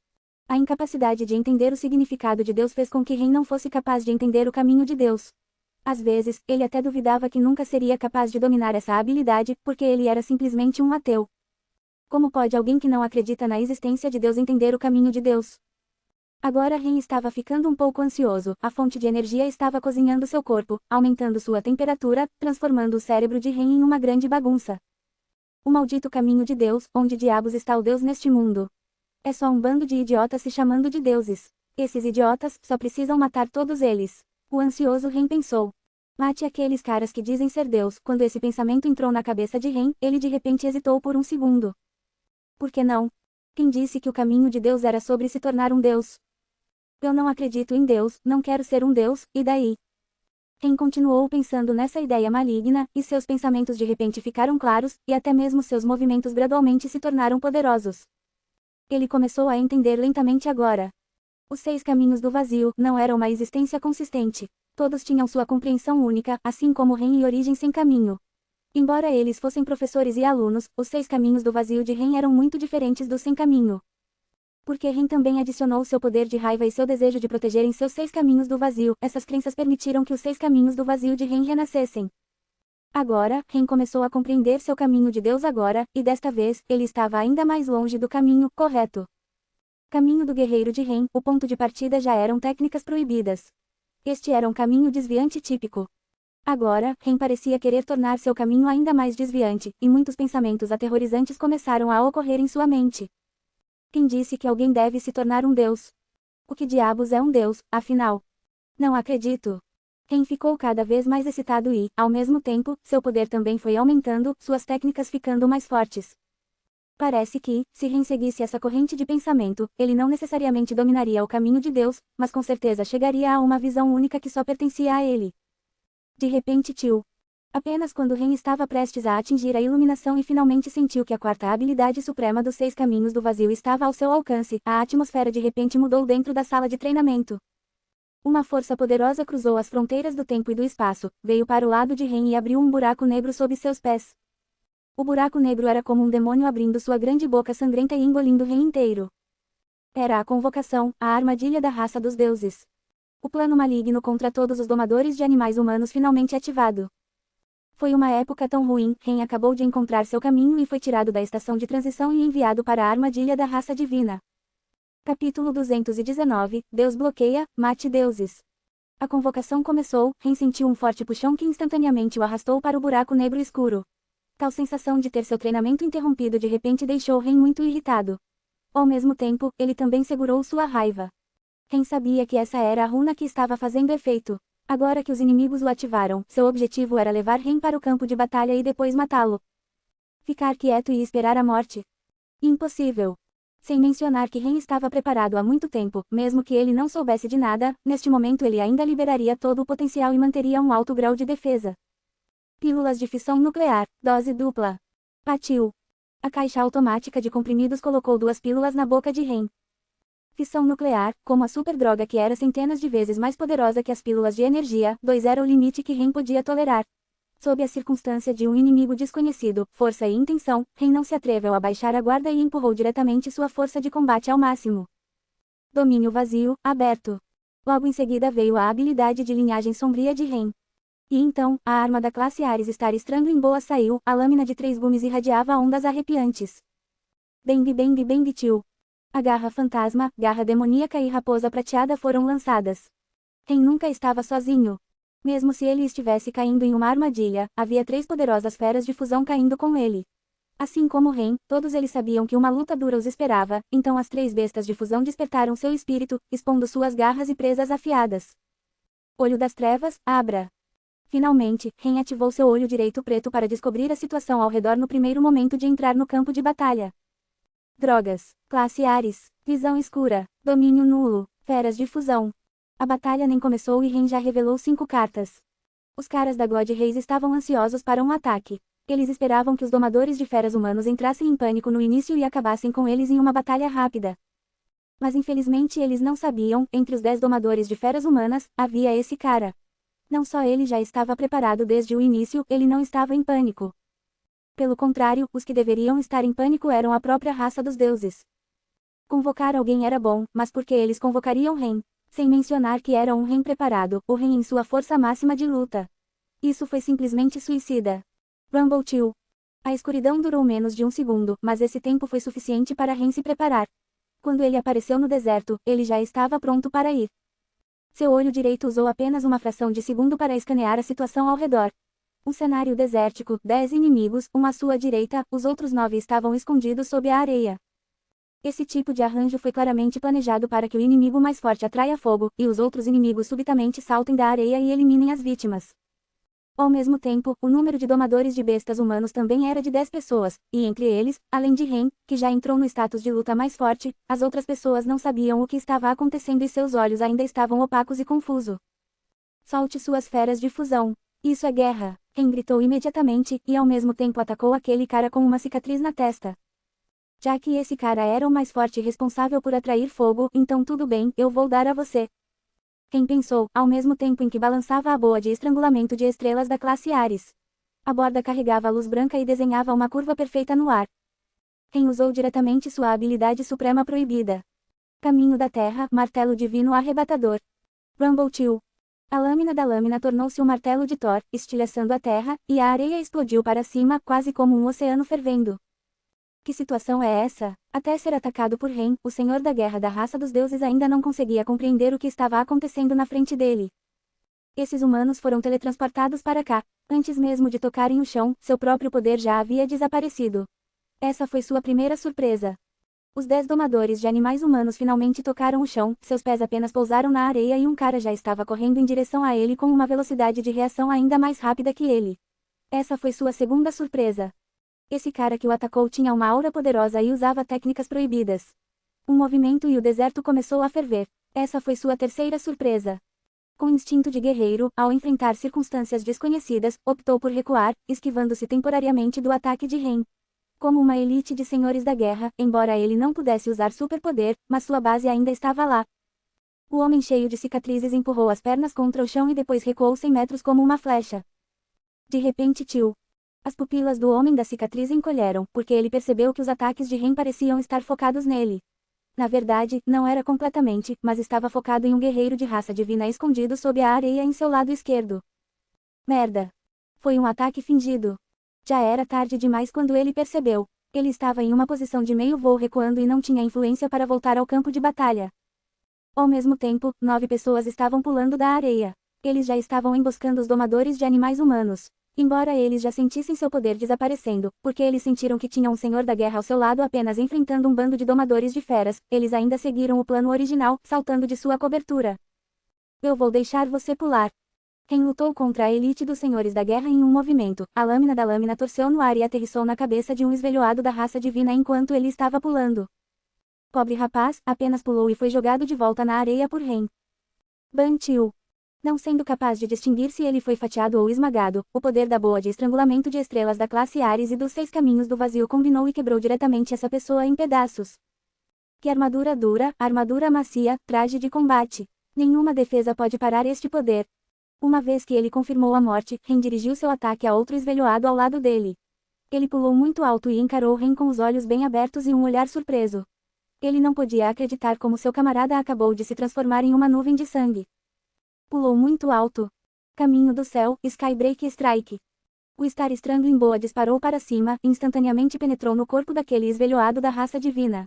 A incapacidade de entender o significado de Deus fez com que Ren não fosse capaz de entender o caminho de Deus. Às vezes, ele até duvidava que nunca seria capaz de dominar essa habilidade, porque ele era simplesmente um ateu. Como pode alguém que não acredita na existência de Deus entender o caminho de Deus? Agora Ren estava ficando um pouco ansioso, a fonte de energia estava cozinhando seu corpo, aumentando sua temperatura, transformando o cérebro de Ren em uma grande bagunça. O maldito caminho de Deus, onde diabos está o Deus neste mundo? É só um bando de idiotas se chamando de deuses. Esses idiotas, só precisam matar todos eles. O ansioso Ren pensou. Mate aqueles caras que dizem ser Deus. Quando esse pensamento entrou na cabeça de Ren, ele de repente hesitou por um segundo. Por que não? Quem disse que o caminho de Deus era sobre se tornar um Deus? Eu não acredito em Deus, não quero ser um Deus, e daí? Ren continuou pensando nessa ideia maligna, e seus pensamentos de repente ficaram claros, e até mesmo seus movimentos gradualmente se tornaram poderosos. Ele começou a entender lentamente agora. Os 6 caminhos do vazio não eram uma existência consistente. Todos tinham sua compreensão única, assim como Ren e Origem sem caminho. Embora eles fossem professores e alunos, os 6 caminhos do vazio de Ren eram muito diferentes dos sem caminho. Porque Ren também adicionou seu poder de raiva e seu desejo de proteger em seus 6 caminhos do vazio, essas crenças permitiram que os 6 caminhos do vazio de Ren renascessem. Agora, Ren começou a compreender seu caminho de Deus agora, e desta vez, ele estava ainda mais longe do caminho correto. Caminho do guerreiro de Ren, o ponto de partida já eram técnicas proibidas. Este era um caminho desviante típico. Agora, Ren parecia querer tornar seu caminho ainda mais desviante, e muitos pensamentos aterrorizantes começaram a ocorrer em sua mente. Quem disse que alguém deve se tornar um deus? O que diabos é um deus, afinal? Não acredito. Ren ficou cada vez mais excitado e, ao mesmo tempo, seu poder também foi aumentando, suas técnicas ficando mais fortes. Parece que, se Ren seguisse essa corrente de pensamento, ele não necessariamente dominaria o caminho de Deus, mas com certeza chegaria a uma visão única que só pertencia a ele. De repente tio. Apenas quando Ren estava prestes a atingir a iluminação e finalmente sentiu que a quarta habilidade suprema dos 6 caminhos do vazio estava ao seu alcance, a atmosfera de repente mudou dentro da sala de treinamento. Uma força poderosa cruzou as fronteiras do tempo e do espaço, veio para o lado de Ren e abriu um buraco negro sob seus pés. O buraco negro era como um demônio abrindo sua grande boca sangrenta e engolindo Ren inteiro. Era a convocação, a armadilha da raça dos deuses. O plano maligno contra todos os domadores de animais humanos finalmente ativado. Foi uma época tão ruim, Ren acabou de encontrar seu caminho e foi tirado da estação de transição e enviado para a armadilha da raça divina. Capítulo 219, Deus bloqueia, mate deuses. A convocação começou, Ren sentiu um forte puxão que instantaneamente o arrastou para o buraco negro escuro. Tal sensação de ter seu treinamento interrompido de repente deixou Ren muito irritado. Ao mesmo tempo, ele também segurou sua raiva. Ren sabia que essa era a runa que estava fazendo efeito. Agora que os inimigos o ativaram, seu objetivo era levar Ren para o campo de batalha e depois matá-lo. Ficar quieto e esperar a morte? Impossível. Sem mencionar que Ren estava preparado há muito tempo, mesmo que ele não soubesse de nada, neste momento ele ainda liberaria todo o potencial e manteria um alto grau de defesa. Pílulas de fissão nuclear, dose dupla. Patil. A caixa automática de comprimidos colocou 2 pílulas na boca de Ren. Fissão nuclear, como a superdroga que era centenas de vezes mais poderosa que as pílulas de energia, 2 era o limite que Ren podia tolerar. Sob a circunstância de um inimigo desconhecido, força e intenção, Ren não se atreveu a baixar a guarda e empurrou diretamente sua força de combate ao máximo. Domínio vazio, aberto. Logo em seguida veio a habilidade de linhagem sombria de Ren. E então, a arma da classe Ares Star Strangling Boa saiu, a lâmina de 3 gumes irradiava ondas arrepiantes. Bang bang bang tio. A garra fantasma, garra demoníaca e raposa prateada foram lançadas. Ren nunca estava sozinho. Mesmo se ele estivesse caindo em uma armadilha, havia 3 poderosas feras de fusão caindo com ele. Assim como Ren, todos eles sabiam que uma luta dura os esperava, então as 3 bestas de fusão despertaram seu espírito, expondo suas garras e presas afiadas. Olho das trevas, abra. Finalmente, Ren ativou seu olho direito preto para descobrir a situação ao redor no primeiro momento de entrar no campo de batalha. Drogas, classe Ares, visão escura, domínio nulo, feras de fusão. A batalha nem começou e Ren já revelou 5 cartas. Os caras da God Race estavam ansiosos para um ataque. Eles esperavam que os domadores de feras humanos entrassem em pânico no início e acabassem com eles em uma batalha rápida. Mas infelizmente eles não sabiam, entre os 10 domadores de feras humanas, havia esse cara. Não só ele já estava preparado desde o início, ele não estava em pânico. Pelo contrário, os que deveriam estar em pânico eram a própria raça dos deuses. Convocar alguém era bom, mas por que eles convocariam Ren? Sem mencionar que era um Ren preparado, o Ren em sua força máxima de luta. Isso foi simplesmente suicida. Rumble Chill. A escuridão durou menos de 1 segundo, mas esse tempo foi suficiente para Ren se preparar. Quando ele apareceu no deserto, ele já estava pronto para ir. Seu olho direito usou apenas uma fração de segundo para escanear a situação ao redor. Um cenário desértico, 10 inimigos, um à sua direita, os outros 9 estavam escondidos sob a areia. Esse tipo de arranjo foi claramente planejado para que o inimigo mais forte atraia fogo, e os outros inimigos subitamente saltem da areia e eliminem as vítimas. Ao mesmo tempo, o número de domadores de bestas humanos também era de 10 pessoas, e entre eles, além de Ren, que já entrou no status de luta mais forte, as outras pessoas não sabiam o que estava acontecendo e seus olhos ainda estavam opacos e confusos. Solte suas feras de fusão. Isso é guerra, Ren gritou imediatamente, e ao mesmo tempo atacou aquele cara com uma cicatriz na testa. Já que esse cara era o mais forte e responsável por atrair fogo, então tudo bem, eu vou dar a você. Quem pensou, ao mesmo tempo em que balançava a boa de estrangulamento de estrelas da classe Ares. A borda carregava a luz branca e desenhava uma curva perfeita no ar. Quem usou diretamente sua habilidade suprema proibida. Caminho da Terra, martelo divino arrebatador. Rumble Till. A lâmina da lâmina tornou-se um martelo de Thor, estilhaçando a terra, e a areia explodiu para cima, quase como um oceano fervendo. Que situação é essa? Até ser atacado por Ren, o senhor da guerra da raça dos deuses ainda não conseguia compreender o que estava acontecendo na frente dele. Esses humanos foram teletransportados para cá. Antes mesmo de tocarem o chão, seu próprio poder já havia desaparecido. Essa foi sua primeira surpresa. Os 10 domadores de animais humanos finalmente tocaram o chão, seus pés apenas pousaram na areia e um cara já estava correndo em direção a ele com uma velocidade de reação ainda mais rápida que ele. Essa foi sua segunda surpresa. Esse cara que o atacou tinha uma aura poderosa e usava técnicas proibidas. Um movimento e o deserto começou a ferver. Essa foi sua terceira surpresa. Com instinto de guerreiro, ao enfrentar circunstâncias desconhecidas, optou por recuar, esquivando-se temporariamente do ataque de Ren. Como uma elite de senhores da guerra, embora ele não pudesse usar superpoder, mas sua base ainda estava lá. O homem cheio de cicatrizes empurrou as pernas contra o chão e depois recuou 100 metros como uma flecha. De repente Till. As pupilas do homem da cicatriz encolheram, porque ele percebeu que os ataques de Ren pareciam estar focados nele. Na verdade, não era completamente, mas estava focado em um guerreiro de raça divina escondido sob a areia em seu lado esquerdo. Merda! Foi um ataque fingido. Já era tarde demais quando ele percebeu. Ele estava em uma posição de meio voo recuando e não tinha influência para voltar ao campo de batalha. Ao mesmo tempo, 9 pessoas estavam pulando da areia. Eles já estavam emboscando os domadores de animais humanos. Embora eles já sentissem seu poder desaparecendo, porque eles sentiram que tinham um senhor da guerra ao seu lado apenas enfrentando um bando de domadores de feras, eles ainda seguiram o plano original, saltando de sua cobertura. Eu vou deixar você pular. Quem lutou contra a elite dos senhores da guerra em um movimento, a lâmina da lâmina torceu no ar e aterrissou na cabeça de um esvelhoado da raça divina enquanto ele estava pulando. Pobre rapaz, apenas pulou e foi jogado de volta na areia por Ren. Ban Till. Não sendo capaz de distinguir se ele foi fatiado ou esmagado, o poder da boa de estrangulamento de estrelas da classe Ares e dos 6 caminhos do vazio combinou e quebrou diretamente essa pessoa em pedaços. Que armadura dura, armadura macia, traje de combate. Nenhuma defesa pode parar este poder. Uma vez que ele confirmou a morte, Ren dirigiu seu ataque a outro esvelhoado ao lado dele. Ele pulou muito alto e encarou Ren com os olhos bem abertos e um olhar surpreso. Ele não podia acreditar como seu camarada acabou de se transformar em uma nuvem de sangue. Pulou muito alto. Caminho do céu, Skybreak Strike. O Star Strangling Boa disparou para cima, instantaneamente penetrou no corpo daquele esvelhoado da raça divina.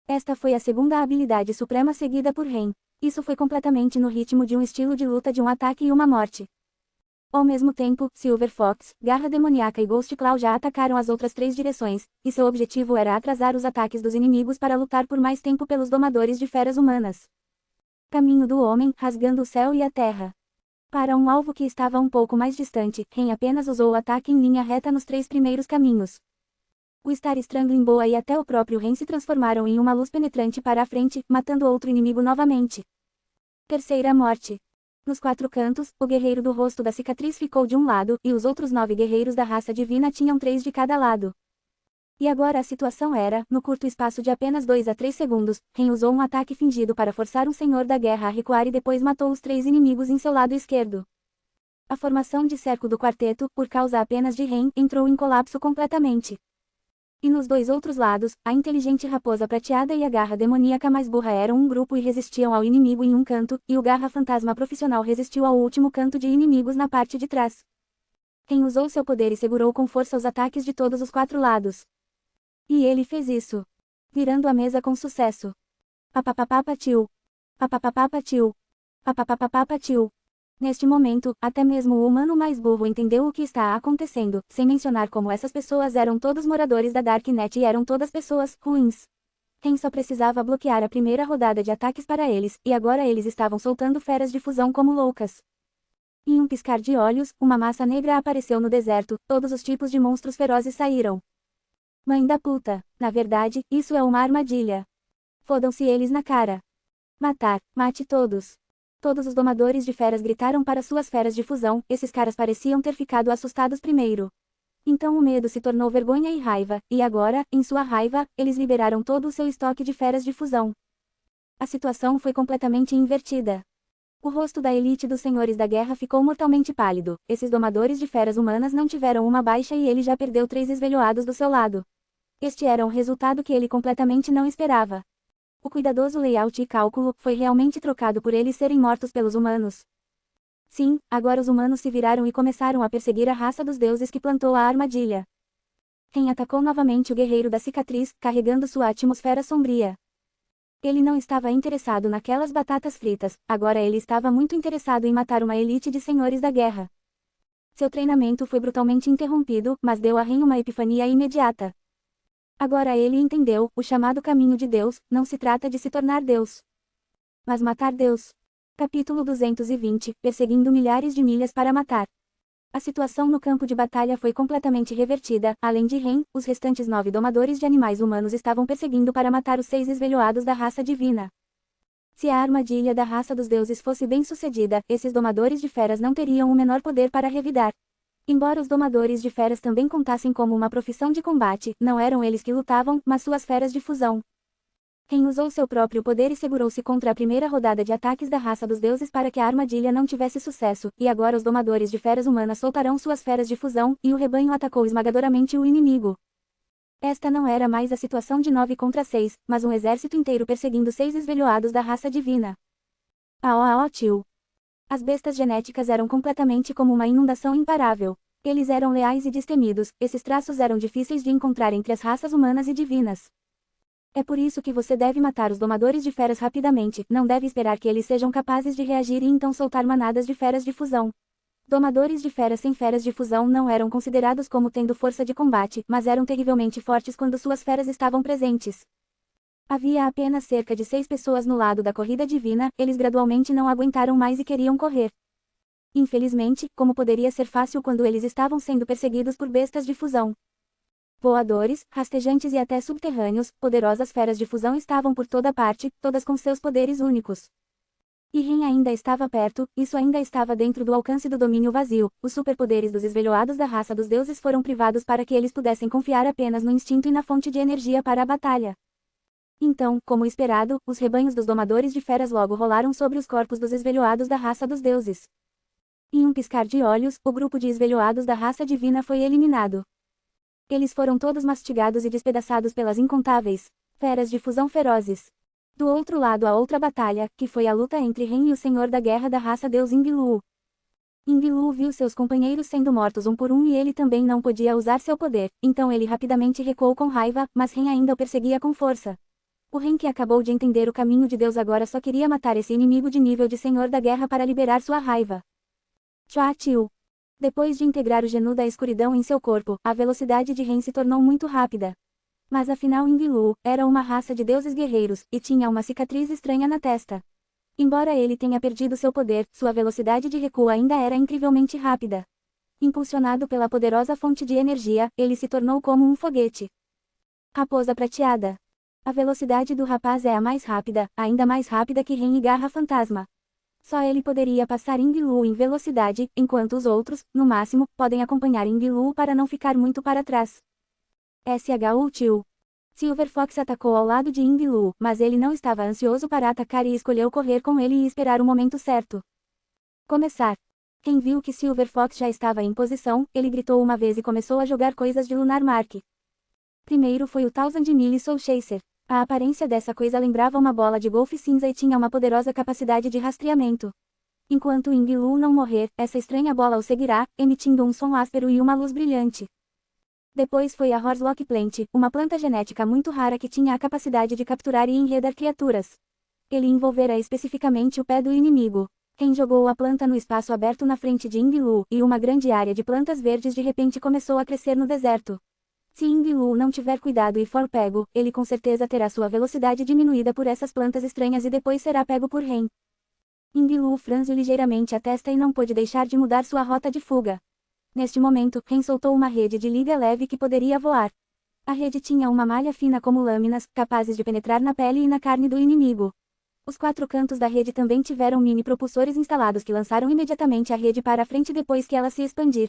Esta foi a segunda habilidade suprema seguida por Ren. Isso foi completamente no ritmo de um estilo de luta de um ataque e uma morte. Ao mesmo tempo, Silver Fox, Garra Demoníaca e Ghost Claw já atacaram as outras 3 direções, e seu objetivo era atrasar os ataques dos inimigos para lutar por mais tempo pelos domadores de feras humanas. Caminho do homem, rasgando o céu e a terra. Para um alvo que estava um pouco mais distante, Ren apenas usou o ataque em linha reta nos 3 primeiros caminhos. O Star Strangling Boa e até o próprio Ren se transformaram em uma luz penetrante para a frente, matando outro inimigo novamente. Terceira morte. Nos 4 cantos, o guerreiro do rosto da cicatriz ficou de um lado, e os outros 9 guerreiros da raça divina tinham 3 de cada lado. E agora a situação era, no curto espaço de apenas 2 a 3 segundos, Ren usou um ataque fingido para forçar um senhor da guerra a recuar e depois matou os 3 inimigos em seu lado esquerdo. A formação de cerco do quarteto, por causa apenas de Ren, entrou em colapso completamente. E nos 2 outros lados, a inteligente raposa prateada e a garra demoníaca mais burra eram um grupo e resistiam ao inimigo em um canto, e o garra fantasma profissional resistiu ao último canto de inimigos na parte de trás. Ren usou seu poder e segurou com força os ataques de todos os 4 lados. E ele fez isso. Virando a mesa com sucesso. Papapapapatiu. Papapapapatiu. Papapapapatiu. Neste momento, até mesmo o humano mais burro entendeu o que está acontecendo, sem mencionar como essas pessoas eram todos moradores da Darknet e eram todas pessoas ruins. Ren só precisava bloquear a primeira rodada de ataques para eles, e agora eles estavam soltando feras de fusão como loucas. Em um piscar de olhos, uma massa negra apareceu no deserto, todos os tipos de monstros ferozes saíram. Mãe da puta, na verdade, isso é uma armadilha. Fodam-se eles na cara. Matar, mate todos. Todos os domadores de feras gritaram para suas feras de fusão, esses caras pareciam ter ficado assustados primeiro. Então o medo se tornou vergonha e raiva, e agora, em sua raiva, eles liberaram todo o seu estoque de feras de fusão. A situação foi completamente invertida. O rosto da elite dos senhores da guerra ficou mortalmente pálido. Esses domadores de feras humanas não tiveram uma baixa e ele já perdeu 3 esvelhoados do seu lado. Este era um resultado que ele completamente não esperava. O cuidadoso layout e cálculo foi realmente trocado por eles serem mortos pelos humanos. Sim, agora os humanos se viraram e começaram a perseguir a raça dos deuses que plantou a armadilha. Ren atacou novamente o guerreiro da cicatriz, carregando sua atmosfera sombria. Ele não estava interessado naquelas batatas fritas, agora ele estava muito interessado em matar uma elite de senhores da guerra. Seu treinamento foi brutalmente interrompido, mas deu a Ren uma epifania imediata. Agora ele entendeu, o chamado caminho de Deus, não se trata de se tornar Deus, mas matar Deus. Capítulo 220, perseguindo milhares de milhas para matar. A situação no campo de batalha foi completamente revertida, além de Ren, os restantes 9 domadores de animais humanos estavam perseguindo para matar os 6 esvelhoados da raça divina. Se a armadilha da raça dos deuses fosse bem sucedida, esses domadores de feras não teriam o menor poder para revidar. Embora os domadores de feras também contassem como uma profissão de combate, não eram eles que lutavam, mas suas feras de fusão. Ren usou seu próprio poder e segurou-se contra a primeira rodada de ataques da raça dos deuses para que a armadilha não tivesse sucesso, e agora os domadores de feras humanas soltarão suas feras de fusão, e o rebanho atacou esmagadoramente o inimigo. Esta não era mais a situação de 9 contra 6, mas um exército inteiro perseguindo 6 esvelhoados da raça divina. Tio. As bestas genéticas eram completamente como uma inundação imparável. Eles eram leais e destemidos, esses traços eram difíceis de encontrar entre as raças humanas e divinas. É por isso que você deve matar os domadores de feras rapidamente, não deve esperar que eles sejam capazes de reagir e então soltar manadas de feras de fusão. Domadores de feras sem feras de fusão não eram considerados como tendo força de combate, mas eram terrivelmente fortes quando suas feras estavam presentes. Havia apenas cerca de 6 pessoas no lado da corrida divina, eles gradualmente não aguentaram mais e queriam correr. Infelizmente, como poderia ser fácil quando eles estavam sendo perseguidos por bestas de fusão. Voadores, rastejantes e até subterrâneos, poderosas feras de fusão estavam por toda parte, todas com seus poderes únicos. E Ren ainda estava perto, isso ainda estava dentro do alcance do domínio vazio, os superpoderes dos esvelhoados da raça dos deuses foram privados para que eles pudessem confiar apenas no instinto e na fonte de energia para a batalha. Então, como esperado, os rebanhos dos domadores de feras logo rolaram sobre os corpos dos esvelhoados da raça dos deuses. Em um piscar de olhos, o grupo de esvelhoados da raça divina foi eliminado. Eles foram todos mastigados e despedaçados pelas incontáveis feras de fusão ferozes. Do outro lado a outra batalha, que foi a luta entre Ren e o senhor da guerra da raça deus Ingilu. Ingilu viu seus companheiros sendo mortos um por um e ele também não podia usar seu poder, então ele rapidamente recuou com raiva, mas Ren ainda o perseguia com força. O Ren que acabou de entender o caminho de Deus agora só queria matar esse inimigo de nível de senhor da guerra para liberar sua raiva. Tio. Depois de integrar o genu da escuridão em seu corpo, a velocidade de Ren se tornou muito rápida. Mas afinal Ingilu era uma raça de deuses guerreiros, e tinha uma cicatriz estranha na testa. Embora ele tenha perdido seu poder, sua velocidade de recuo ainda era incrivelmente rápida. Impulsionado pela poderosa fonte de energia, ele se tornou como um foguete. Raposa prateada. A velocidade do rapaz é a mais rápida, ainda mais rápida que Ren e Garra Fantasma. Só ele poderia passar Ingilu em velocidade, enquanto os outros, no máximo, podem acompanhar Ingilu para não ficar muito para trás. Tio. Silver Fox atacou ao lado de Ingilu, mas ele não estava ansioso para atacar e escolheu correr com ele e esperar o momento certo. Começar. Quem viu que Silver Fox já estava em posição, ele gritou uma vez e começou a jogar coisas de Lunar Mark. Primeiro foi o Thousand Mille Soul Chaser. A aparência dessa coisa lembrava uma bola de golfe cinza e tinha uma poderosa capacidade de rastreamento. Enquanto Ingilu não morrer, essa estranha bola o seguirá, emitindo um som áspero e uma luz brilhante. Depois foi a Horslock Plant, uma planta genética muito rara que tinha a capacidade de capturar e enredar criaturas. Ele envolvera especificamente o pé do inimigo. Quem jogou a planta no espaço aberto na frente de Ingilu, e uma grande área de plantas verdes de repente começou a crescer no deserto. Se Ingilu não tiver cuidado e for pego, ele com certeza terá sua velocidade diminuída por essas plantas estranhas e depois será pego por Ren. Ingilu franziu ligeiramente a testa e não pôde deixar de mudar sua rota de fuga. Neste momento, Ren soltou uma rede de liga leve que poderia voar. A rede tinha uma malha fina como lâminas, capazes de penetrar na pele e na carne do inimigo. Os 4 cantos da rede também tiveram mini propulsores instalados que lançaram imediatamente a rede para a frente depois que ela se expandir.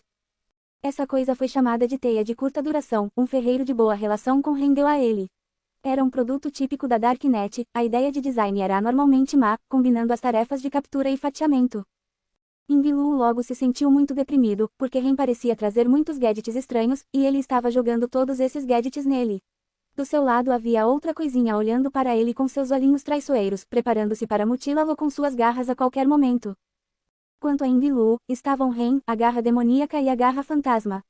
Essa coisa foi chamada de teia de curta duração, um ferreiro de boa relação com Ren deu a ele. Era um produto típico da Darknet, a ideia de design era anormalmente má, combinando as tarefas de captura e fatiamento. Ying-Lu logo se sentiu muito deprimido, porque Ren parecia trazer muitos gadgets estranhos, e ele estava jogando todos esses gadgets nele. Do seu lado havia outra coisinha olhando para ele com seus olhinhos traiçoeiros, preparando-se para mutilá-lo com suas garras a qualquer momento. Quanto a Ying-Lu, estavam Ren, a garra demoníaca e a garra fantasma.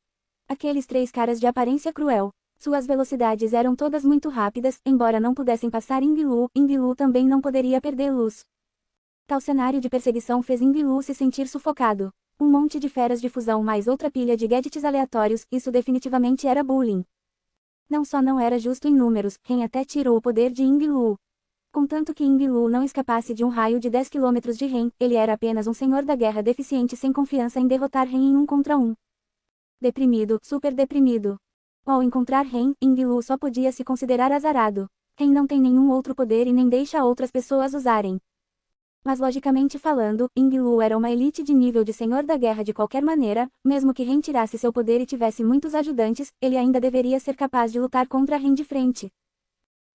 Aqueles três caras de aparência cruel. Suas velocidades eram todas muito rápidas, embora não pudessem passar Ying-Lu também não poderia perdê-los. Tal cenário de perseguição fez Ying-Lu se sentir sufocado. Um monte de feras de fusão mais outra pilha de gadgets aleatórios, isso definitivamente era bullying. Não só não era justo em números, Ren até tirou o poder de Ying-Lu. Contanto que Ying-Lu não escapasse de um raio de 10 km de Ren, ele era apenas um senhor da guerra deficiente sem confiança em derrotar Ren em 1 contra 1. Deprimido, super deprimido. Ao encontrar Ren, Ying-Lu só podia se considerar azarado. Ren não tem nenhum outro poder e nem deixa outras pessoas usarem. Mas logicamente falando, Ying-Lu era uma elite de nível de senhor da guerra de qualquer maneira, mesmo que Ren tirasse seu poder e tivesse muitos ajudantes, ele ainda deveria ser capaz de lutar contra Ren de frente.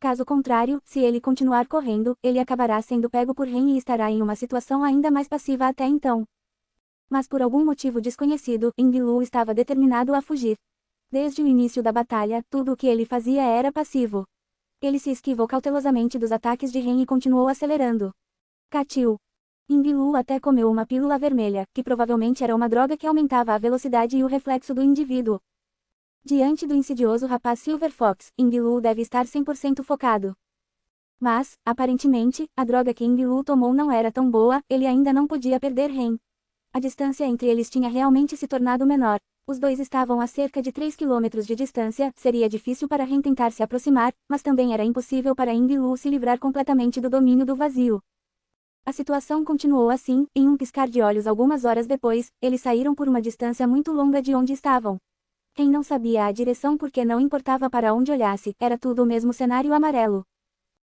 Caso contrário, se ele continuar correndo, ele acabará sendo pego por Ren e estará em uma situação ainda mais passiva até então. Mas por algum motivo desconhecido, Ying-Lu estava determinado a fugir. Desde o início da batalha, tudo o que ele fazia era passivo. Ele se esquivou cautelosamente dos ataques de Ren e continuou acelerando. Catiu. Ying-Lu até comeu uma pílula vermelha, que provavelmente era uma droga que aumentava a velocidade e o reflexo do indivíduo. Diante do insidioso rapaz Silver Fox, Ying-Lu deve estar 100% focado. Mas, aparentemente, a droga que Ying-Lu tomou não era tão boa, ele ainda não podia perder Ren. A distância entre eles tinha realmente se tornado menor. Os dois estavam a cerca de 3 km de distância, seria difícil para Ren tentar se aproximar, mas também era impossível para Ying-Lu se livrar completamente do domínio do vazio. A situação continuou assim, em um piscar de olhos algumas horas depois, eles saíram por uma distância muito longa de onde estavam. Ren não sabia a direção porque não importava para onde olhasse, era tudo o mesmo cenário amarelo.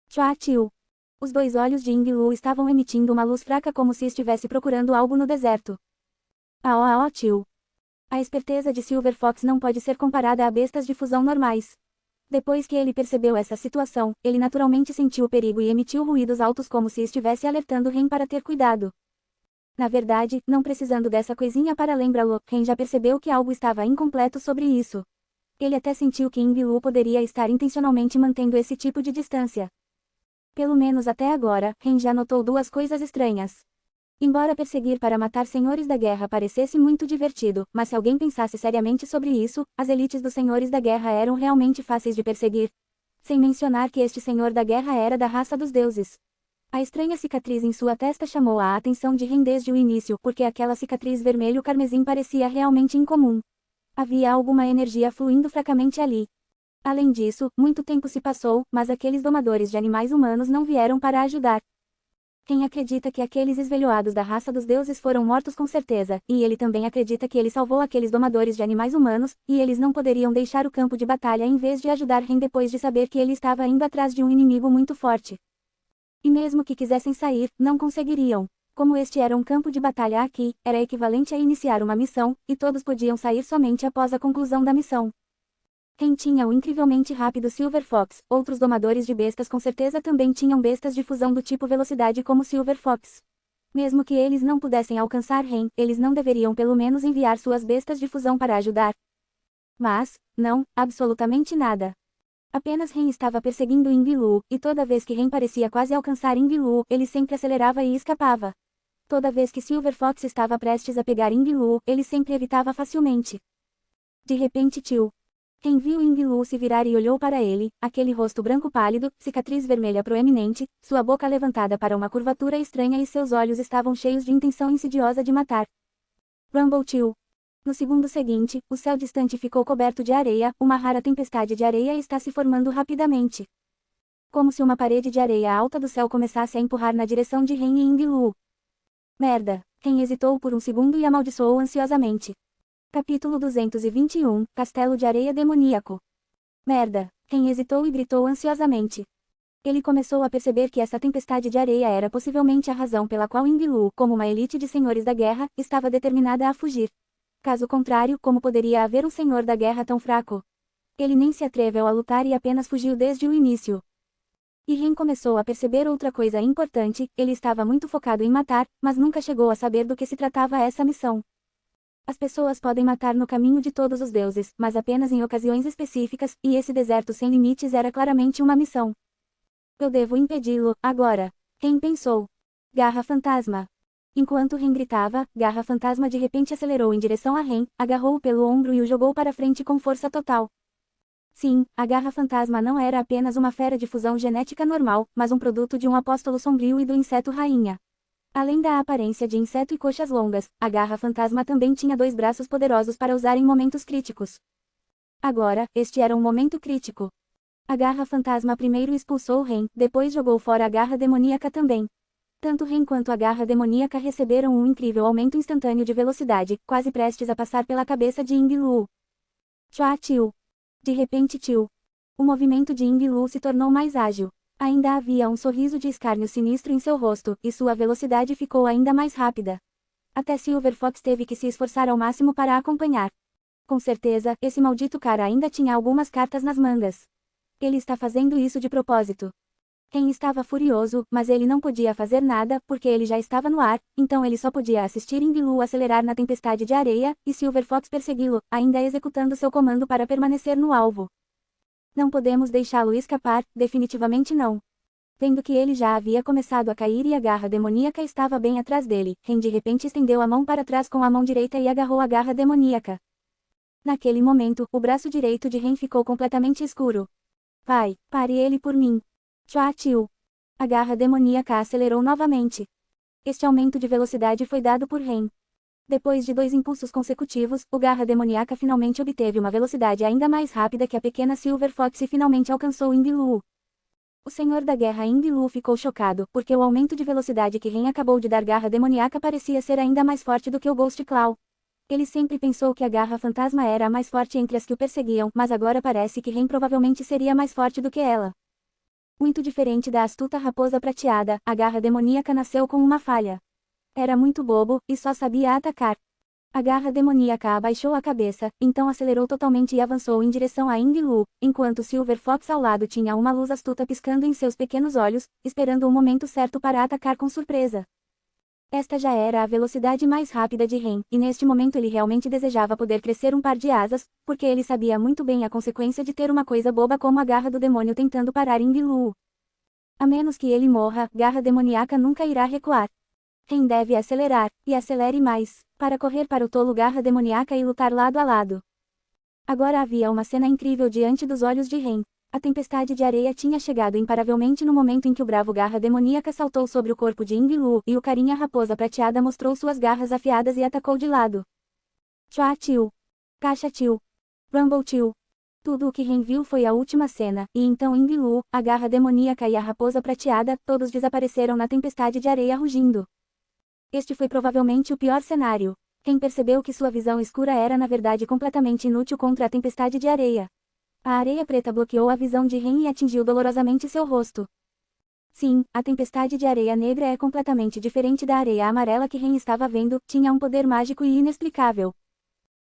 Chua-Tiu. Os dois olhos de Ying-Lu estavam emitindo uma luz fraca como se estivesse procurando algo no deserto. Aó-Aó-Tiu. A esperteza de Silver Fox não pode ser comparada a bestas de fusão normais. Depois que ele percebeu essa situação, ele naturalmente sentiu o perigo e emitiu ruídos altos como se estivesse alertando Ren para ter cuidado. Na verdade, não precisando dessa coisinha para lembrá-lo, Ren já percebeu que algo estava incompleto sobre isso. Ele até sentiu que Ying-Lu poderia estar intencionalmente mantendo esse tipo de distância. Pelo menos até agora, Ren já notou duas coisas estranhas. Embora perseguir para matar senhores da guerra parecesse muito divertido, mas se alguém pensasse seriamente sobre isso, as elites dos senhores da guerra eram realmente fáceis de perseguir. Sem mencionar que este senhor da guerra era da raça dos deuses. A estranha cicatriz em sua testa chamou a atenção de Ren desde o início, porque aquela cicatriz vermelho-carmesim parecia realmente incomum. Havia alguma energia fluindo fracamente ali. Além disso, muito tempo se passou, mas aqueles domadores de animais humanos não vieram para ajudar. Ren acredita que aqueles esvelhoados da raça dos deuses foram mortos com certeza, e ele também acredita que ele salvou aqueles domadores de animais humanos, e eles não poderiam deixar o campo de batalha em vez de ajudar Ren depois de saber que ele estava indo atrás de um inimigo muito forte. E mesmo que quisessem sair, não conseguiriam. Como este era um campo de batalha aqui, era equivalente a iniciar uma missão, e todos podiam sair somente após a conclusão da missão. Ren tinha o incrivelmente rápido Silver Fox, outros domadores de bestas com certeza também tinham bestas de fusão do tipo velocidade como Silver Fox. Mesmo que eles não pudessem alcançar Ren, eles não deveriam pelo menos enviar suas bestas de fusão para ajudar. Mas, não, absolutamente nada. Apenas Ren estava perseguindo Ying-Lu, e toda vez que Ren parecia quase alcançar Ying-Lu, ele sempre acelerava e escapava. Toda vez que Silver Fox estava prestes a pegar Ying-Lu, ele sempre evitava facilmente. De repente Tio. Ren viu Ying-Lu se virar e olhou para ele, aquele rosto branco pálido, cicatriz vermelha proeminente, sua boca levantada para uma curvatura estranha e seus olhos estavam cheios de intenção insidiosa de matar. Rumble Tio. No segundo seguinte, o céu distante ficou coberto de areia, uma rara tempestade de areia está se formando rapidamente. Como se uma parede de areia alta do céu começasse a empurrar na direção de Ren e Ying-Lu. Merda! Ren hesitou por um segundo e amaldiçoou ansiosamente. Capítulo 221, Castelo de Areia Demoníaco. Merda! Ren hesitou e gritou ansiosamente. Ele começou a perceber que essa tempestade de areia era possivelmente a razão pela qual Ying-Lu, como uma elite de senhores da guerra, estava determinada a fugir. Caso contrário, como poderia haver um senhor da guerra tão fraco? Ele nem se atreveu a lutar e apenas fugiu desde o início. E Ren começou a perceber outra coisa importante, ele estava muito focado em matar, mas nunca chegou a saber do que se tratava essa missão. As pessoas podem matar no caminho de todos os deuses, mas apenas em ocasiões específicas, e esse deserto sem limites era claramente uma missão. Eu devo impedi-lo, agora. Ren pensou. Garra fantasma. Enquanto Ren gritava, Garra fantasma de repente acelerou em direção a Ren, agarrou-o pelo ombro e o jogou para frente com força total. Sim, a Garra fantasma não era apenas uma fera de fusão genética normal, mas um produto de um apóstolo sombrio e do inseto rainha. Além da aparência de inseto e coxas longas, a Garra fantasma também tinha 2 braços poderosos para usar em momentos críticos. Agora, este era um momento crítico. A Garra fantasma primeiro expulsou Ren, depois jogou fora a Garra demoníaca também. Tanto Ren quanto a Garra demoníaca receberam um incrível aumento instantâneo de velocidade, quase prestes a passar pela cabeça de Ying Lu. Chua Tiu. De repente Tiu. O movimento de Ying Lu se tornou mais ágil. Ainda havia um sorriso de escárnio sinistro em seu rosto, e sua velocidade ficou ainda mais rápida. Até Silver Fox teve que se esforçar ao máximo para acompanhar. Com certeza, esse maldito cara ainda tinha algumas cartas nas mangas. Ele está fazendo isso de propósito. Ren estava furioso, mas ele não podia fazer nada, porque ele já estava no ar, então ele só podia assistir Ying Lu acelerar na tempestade de areia, e Silver Fox persegui-lo, ainda executando seu comando para permanecer no alvo. Não podemos deixá-lo escapar, definitivamente não. Vendo que ele já havia começado a cair e a garra demoníaca estava bem atrás dele, Ren de repente estendeu a mão para trás com a mão direita e agarrou a garra demoníaca. Naquele momento, o braço direito de Ren ficou completamente escuro. Vai, pare ele por mim. Chua Tiu. A garra demoníaca acelerou novamente. Este aumento de velocidade foi dado por Ren. Depois de 2 impulsos consecutivos, o garra demoníaca finalmente obteve uma velocidade ainda mais rápida que a pequena Silver Fox e finalmente alcançou Ying Lu. O senhor da guerra Ying Lu ficou chocado, porque o aumento de velocidade que Ren acabou de dar garra demoníaca parecia ser ainda mais forte do que o Ghost Claw. Ele sempre pensou que a garra fantasma era a mais forte entre as que o perseguiam, mas agora parece que Ren provavelmente seria mais forte do que ela. Muito diferente da astuta raposa prateada, a garra demoníaca nasceu com uma falha. Era muito bobo, e só sabia atacar. A garra demoníaca abaixou a cabeça, então acelerou totalmente e avançou em direção a Ying Lu, enquanto Silver Fox ao lado tinha uma luz astuta piscando em seus pequenos olhos, esperando o momento certo para atacar com surpresa. Esta já era a velocidade mais rápida de Ren, e neste momento ele realmente desejava poder crescer um par de asas, porque ele sabia muito bem a consequência de ter uma coisa boba como a garra do demônio tentando parar Ying Lu. A menos que ele morra, garra demoníaca nunca irá recuar. Ren deve acelerar, e acelere mais, para correr para o tolo garra demoníaca e lutar lado a lado. Agora havia uma cena incrível diante dos olhos de Ren. A tempestade de areia tinha chegado imparavelmente no momento em que o bravo garra demoníaca saltou sobre o corpo de Ying Lu, e o carinha raposa prateada mostrou suas garras afiadas e atacou de lado. Chua Tiu. Caixa Tiu. Rumble Tiu. Tudo o que Ren viu foi a última cena, e então Ying Lu, a garra demoníaca e a raposa prateada, todos desapareceram na tempestade de areia rugindo. Este foi provavelmente o pior cenário. Ren percebeu que sua visão escura era na verdade completamente inútil contra a tempestade de areia. A areia preta bloqueou a visão de Ren e atingiu dolorosamente seu rosto. Sim, a tempestade de areia negra é completamente diferente da areia amarela que Ren estava vendo, tinha um poder mágico e inexplicável.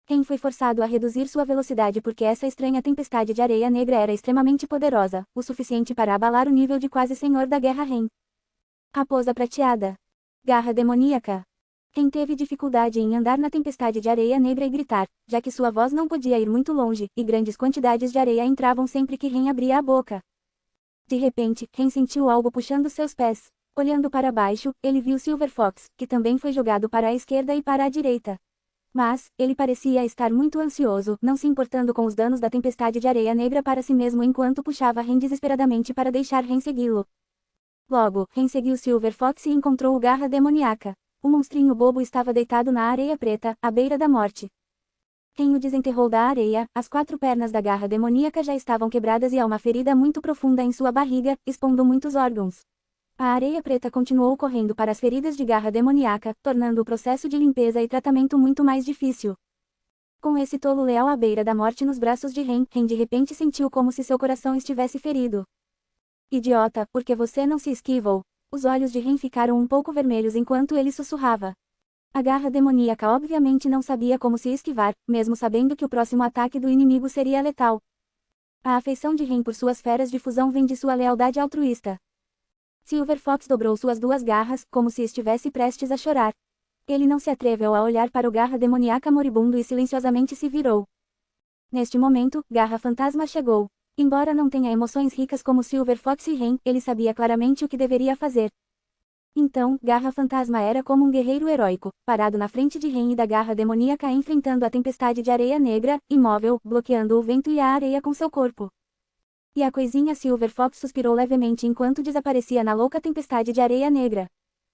Ren foi forçado a reduzir sua velocidade porque essa estranha tempestade de areia negra era extremamente poderosa, o suficiente para abalar o nível de quase senhor da guerra Ren. Raposa prateada. Garra demoníaca. Ren teve dificuldade em andar na tempestade de areia negra e gritar, já que sua voz não podia ir muito longe, e grandes quantidades de areia entravam sempre que Ren abria a boca. De repente, Ren sentiu algo puxando seus pés. Olhando para baixo, ele viu Silver Fox, que também foi jogado para a esquerda e para a direita. Mas, ele parecia estar muito ansioso, não se importando com os danos da tempestade de areia negra para si mesmo enquanto puxava Ren desesperadamente para deixar Ren segui-lo. Logo, Ren seguiu Silver Fox e encontrou o garra demoníaca. O monstrinho bobo estava deitado na areia preta, à beira da morte. Ren o desenterrou da areia, as 4 pernas da garra demoníaca já estavam quebradas e há uma ferida muito profunda em sua barriga, expondo muitos órgãos. A areia preta continuou correndo para as feridas de garra demoníaca, tornando o processo de limpeza e tratamento muito mais difícil. Com esse tolo leal à beira da morte nos braços de Ren, Ren de repente sentiu como se seu coração estivesse ferido. Idiota, por que você não se esquivou? Os olhos de Ren ficaram um pouco vermelhos enquanto ele sussurrava. A garra demoníaca obviamente não sabia como se esquivar, mesmo sabendo que o próximo ataque do inimigo seria letal. A afeição de Ren por suas feras de fusão vem de sua lealdade altruísta. Silver Fox dobrou suas duas garras, como se estivesse prestes a chorar. Ele não se atreveu a olhar para o Garra demoníaca moribundo e silenciosamente se virou. Neste momento, Garra Fantasma chegou. Embora não tenha emoções ricas como Silver Fox e Ren, ele sabia claramente o que deveria fazer. Então, Garra Fantasma era como um guerreiro heróico, parado na frente de Ren e da Garra demoníaca enfrentando a tempestade de areia negra, imóvel, bloqueando o vento e a areia com seu corpo. E a coisinha Silver Fox suspirou levemente enquanto desaparecia na louca tempestade de areia negra.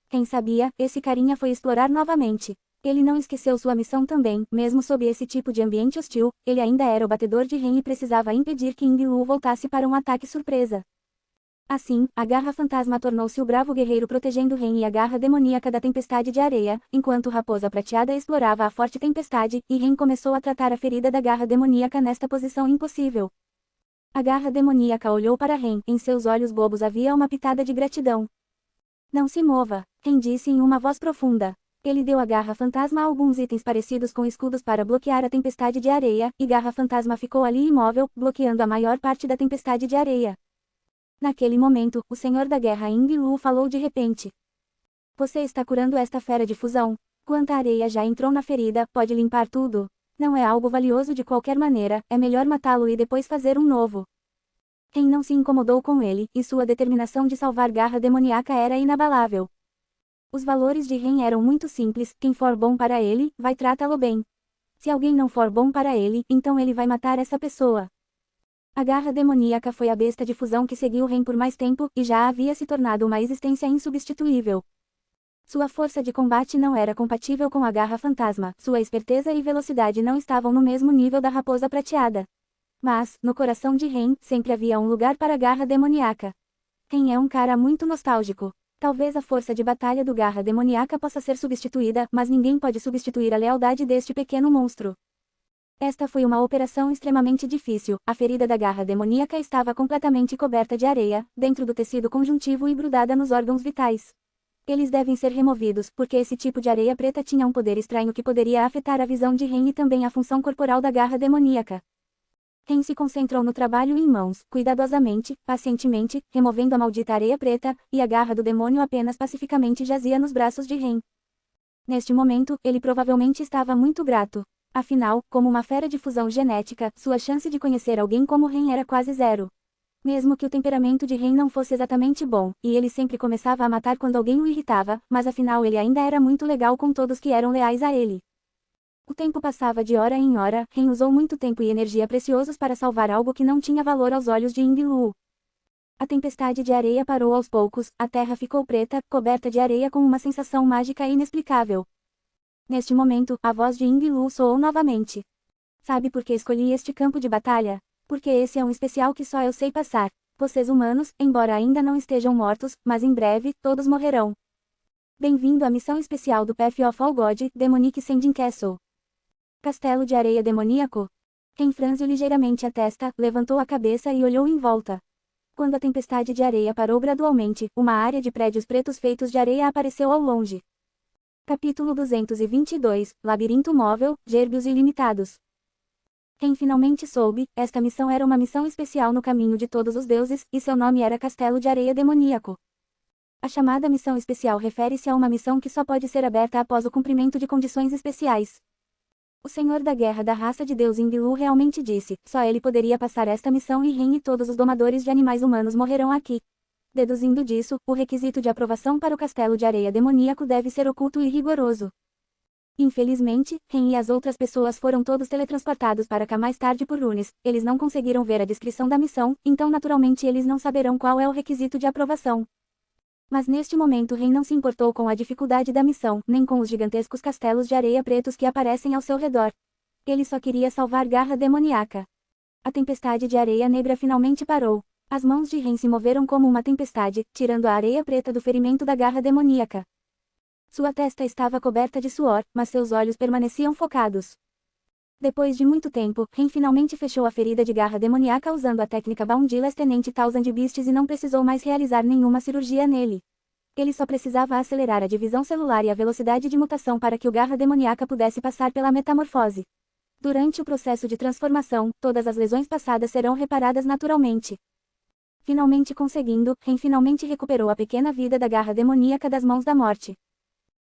Quem sabia, esse carinha foi explorar novamente. Ele não esqueceu sua missão também, mesmo sob esse tipo de ambiente hostil, ele ainda era o batedor de Ren e precisava impedir que Ingilu voltasse para um ataque surpresa. Assim, a Garra Fantasma tornou-se o bravo guerreiro protegendo Ren e a Garra demoníaca da tempestade de areia, enquanto Raposa Prateada explorava a forte tempestade, e Ren começou a tratar a ferida da Garra demoníaca nesta posição impossível. A Garra demoníaca olhou para Ren, em seus olhos bobos havia uma pitada de gratidão. Não se mova, Ren disse em uma voz profunda. Ele deu à Garra Fantasma alguns itens parecidos com escudos para bloquear a tempestade de areia, e Garra Fantasma ficou ali imóvel, bloqueando a maior parte da tempestade de areia. Naquele momento, o Senhor da Guerra Ingilu falou de repente. Você está curando esta fera de fusão? Quanta areia já entrou na ferida, pode limpar tudo? Não é algo valioso de qualquer maneira, é melhor matá-lo e depois fazer um novo. Ren não se incomodou com ele, e sua determinação de salvar Garra demoníaca era inabalável. Os valores de Ren eram muito simples, quem for bom para ele, vai tratá-lo bem. Se alguém não for bom para ele, então ele vai matar essa pessoa. A Garra demoníaca foi a besta de fusão que seguiu Ren por mais tempo, e já havia se tornado uma existência insubstituível. Sua força de combate não era compatível com a Garra Fantasma, sua esperteza e velocidade não estavam no mesmo nível da Raposa Prateada. Mas, no coração de Ren, sempre havia um lugar para a Garra demoníaca. Ren é um cara muito nostálgico. Talvez a força de batalha do Garra demoníaca possa ser substituída, mas ninguém pode substituir a lealdade deste pequeno monstro. Esta foi uma operação extremamente difícil, a ferida da Garra demoníaca estava completamente coberta de areia, dentro do tecido conjuntivo e grudada nos órgãos vitais. Eles devem ser removidos, porque esse tipo de areia preta tinha um poder estranho que poderia afetar a visão de Ren e também a função corporal da Garra demoníaca. Ren se concentrou no trabalho em mãos, cuidadosamente, pacientemente, removendo a maldita areia preta, e a garra do demônio apenas pacificamente jazia nos braços de Ren. Neste momento, ele provavelmente estava muito grato. Afinal, como uma fera de fusão genética, sua chance de conhecer alguém como Ren era quase zero. Mesmo que o temperamento de Ren não fosse exatamente bom, e ele sempre começava a matar quando alguém o irritava, mas afinal ele ainda era muito legal com todos que eram leais a ele. O tempo passava de hora em hora, Ren usou muito tempo e energia preciosos para salvar algo que não tinha valor aos olhos de Ingilu. A tempestade de areia parou aos poucos, a terra ficou preta, coberta de areia com uma sensação mágica inexplicável. Neste momento, a voz de Ingilu soou novamente. Sabe por que escolhi este campo de batalha? Porque esse é um especial que só eu sei passar. Vocês humanos, embora ainda não estejam mortos, mas em breve, todos morrerão. Bem-vindo à missão especial do Path of All God, Demonic Sending Castle. Castelo de areia demoníaco? Ren franziu ligeiramente a testa, levantou a cabeça e olhou em volta. Quando a tempestade de areia parou gradualmente, uma área de prédios pretos feitos de areia apareceu ao longe. Capítulo 222, Labirinto Móvel, Gérbios Ilimitados. Ren finalmente soube, esta missão era uma missão especial no caminho de todos os deuses, e seu nome era Castelo de Areia Demoníaco. A chamada missão especial refere-se a uma missão que só pode ser aberta após o cumprimento de condições especiais. O Senhor da Guerra da raça de Deus Ingilu realmente disse, só ele poderia passar esta missão e Ren e todos os domadores de animais humanos morrerão aqui. Deduzindo disso, o requisito de aprovação para o Castelo de Areia Demoníaco deve ser oculto e rigoroso. Infelizmente, Ren e as outras pessoas foram todos teletransportados para cá mais tarde por Runes, eles não conseguiram ver a descrição da missão, então naturalmente eles não saberão qual é o requisito de aprovação. Mas neste momento Ren não se importou com a dificuldade da missão, nem com os gigantescos castelos de areia pretos que aparecem ao seu redor. Ele só queria salvar Garra demoníaca. A tempestade de areia negra finalmente parou. As mãos de Ren se moveram como uma tempestade, tirando a areia preta do ferimento da garra demoníaca. Sua testa estava coberta de suor, mas seus olhos permaneciam focados. Depois de muito tempo, Ren finalmente fechou a ferida de garra demoníaca usando a técnica Boundless Tenente Thousand Beasts e não precisou mais realizar nenhuma cirurgia nele. Ele só precisava acelerar a divisão celular e a velocidade de mutação para que o garra demoníaca pudesse passar pela metamorfose. Durante o processo de transformação, todas as lesões passadas serão reparadas naturalmente. Finalmente conseguindo, Ren finalmente recuperou a pequena vida da garra demoníaca das mãos da morte.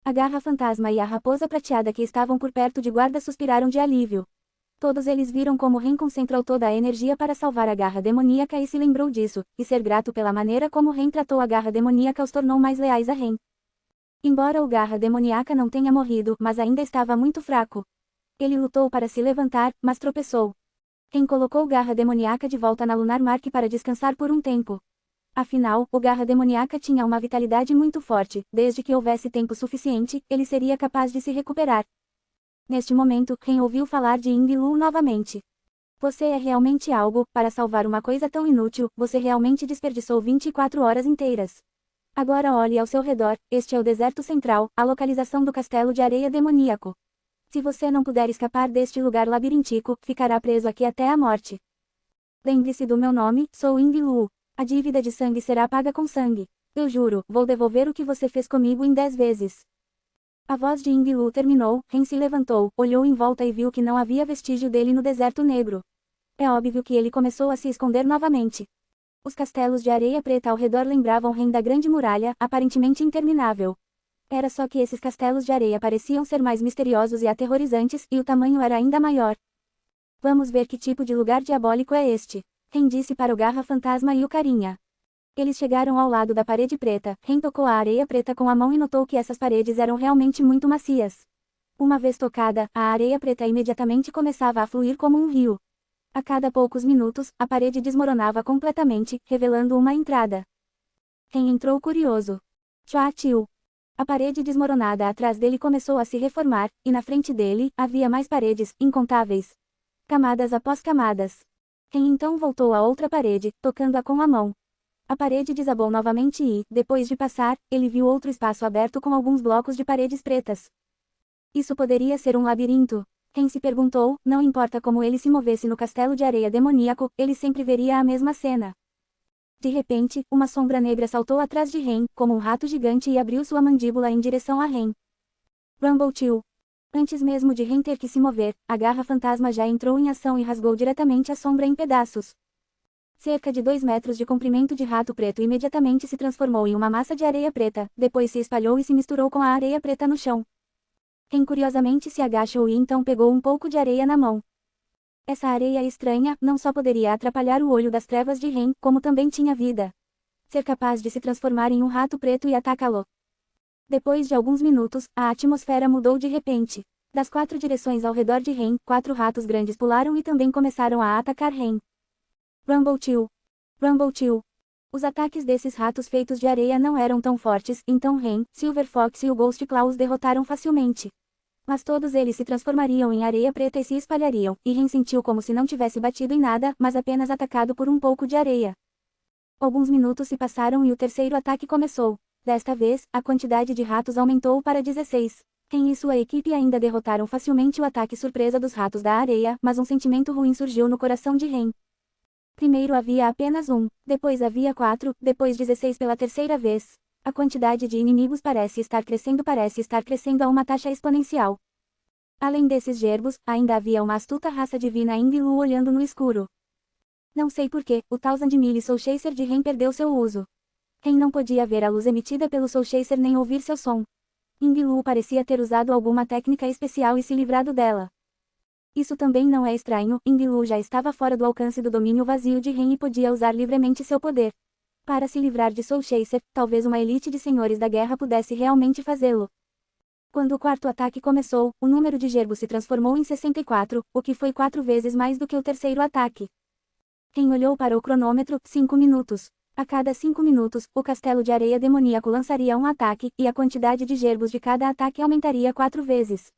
A garra fantasma e a raposa prateada que estavam por perto de guarda suspiraram de alívio. Todos eles viram como Ren concentrou toda a energia para salvar a garra demoníaca e se lembrou disso, e ser grato pela maneira como Ren tratou a garra demoníaca os tornou mais leais a Ren. Embora o garra demoníaca não tenha morrido, mas ainda estava muito fraco. Ele lutou para se levantar, mas tropeçou. Ren colocou garra demoníaca de volta na Lunar Mark para descansar por um tempo. Afinal, o garra demoníaca tinha uma vitalidade muito forte, desde que houvesse tempo suficiente, ele seria capaz de se recuperar. Neste momento, Ren ouviu falar de Ying-Lu novamente. Você é realmente algo, para salvar uma coisa tão inútil, você realmente desperdiçou 24 horas inteiras. Agora olhe ao seu redor, este é o deserto central, a localização do castelo de areia demoníaco. Se você não puder escapar deste lugar labiríntico, ficará preso aqui até a morte. Lembre-se do meu nome, sou Ying-Lu. A dívida de sangue será paga com sangue. Eu juro, vou devolver o que você fez comigo em 10 vezes. A voz de Ying-Lu terminou, Ren se levantou, olhou em volta e viu que não havia vestígio dele no deserto negro. É óbvio que ele começou a se esconder novamente. Os castelos de areia preta ao redor lembravam Ren da grande muralha, aparentemente interminável. Era só que esses castelos de areia pareciam ser mais misteriosos e aterrorizantes, e o tamanho era ainda maior. Vamos ver que tipo de lugar diabólico é este. Ren disse para o garra fantasma e o carinha. Eles chegaram ao lado da parede preta, Ren tocou a areia preta com a mão e notou que essas paredes eram realmente muito macias. Uma vez tocada, a areia preta imediatamente começava a fluir como um rio. A cada poucos minutos, a parede desmoronava completamente, revelando uma entrada. Ren entrou curioso. Tchua-tchiu. A parede desmoronada atrás dele começou a se reformar, e na frente dele, havia mais paredes, incontáveis. Camadas após camadas. Ren então voltou à outra parede, tocando-a com a mão. A parede desabou novamente e, depois de passar, ele viu outro espaço aberto com alguns blocos de paredes pretas. Isso poderia ser um labirinto? Ren se perguntou, não importa como ele se movesse no castelo de areia demoníaco, ele sempre veria a mesma cena. De repente, uma sombra negra saltou atrás de Ren, como um rato gigante e abriu sua mandíbula em direção a Ren. Rumble-Chill. Antes mesmo de Ren ter que se mover, a garra fantasma já entrou em ação e rasgou diretamente a sombra em pedaços. Cerca de 2 metros de comprimento de rato preto imediatamente se transformou em uma massa de areia preta, depois se espalhou e se misturou com a areia preta no chão. Ren curiosamente se agachou e então pegou um pouco de areia na mão. Essa areia estranha não só poderia atrapalhar o olho das trevas de Ren, como também tinha vida. Ser capaz de se transformar em um rato preto e atacá-lo. Depois de alguns minutos, a atmosfera mudou de repente. Das 4 direções ao redor de Ren, 4 ratos grandes pularam e também começaram a atacar Ren. Rumble-Chill. Rumble-Chill. Os ataques desses ratos feitos de areia não eram tão fortes, então Ren, Silver Fox e o Ghost Claw os derrotaram facilmente. Mas todos eles se transformariam em areia preta e se espalhariam, e Ren sentiu como se não tivesse batido em nada, mas apenas atacado por um pouco de areia. Alguns minutos se passaram e o terceiro ataque começou. Desta vez, a quantidade de ratos aumentou para 16. Ren e sua equipe ainda derrotaram facilmente o ataque surpresa dos ratos da areia, mas um sentimento ruim surgiu no coração de Ren. Primeiro havia apenas 1, depois havia 4, depois 16 pela terceira vez. A quantidade de inimigos parece estar crescendo a uma taxa exponencial. Além desses gerbos, ainda havia uma astuta raça divina Ying-Lu olhando no escuro. Não sei porquê, o Thousand Mille Soul Chaser de Ren perdeu seu uso. Ren não podia ver a luz emitida pelo Soul Chaser nem ouvir seu som. Ying-Lu parecia ter usado alguma técnica especial e se livrado dela. Isso também não é estranho, Ying-Lu já estava fora do alcance do domínio vazio de Ren e podia usar livremente seu poder. Para se livrar de Soul Chaser, talvez uma elite de senhores da guerra pudesse realmente fazê-lo. Quando o quarto ataque começou, o número de gerbos se transformou em 64, o que foi 4 vezes mais do que o terceiro ataque. Ren olhou para o cronômetro, 5 minutos. A cada 5 minutos, o castelo de areia demoníaco lançaria um ataque, e a quantidade de gerbos de cada ataque aumentaria 4 vezes.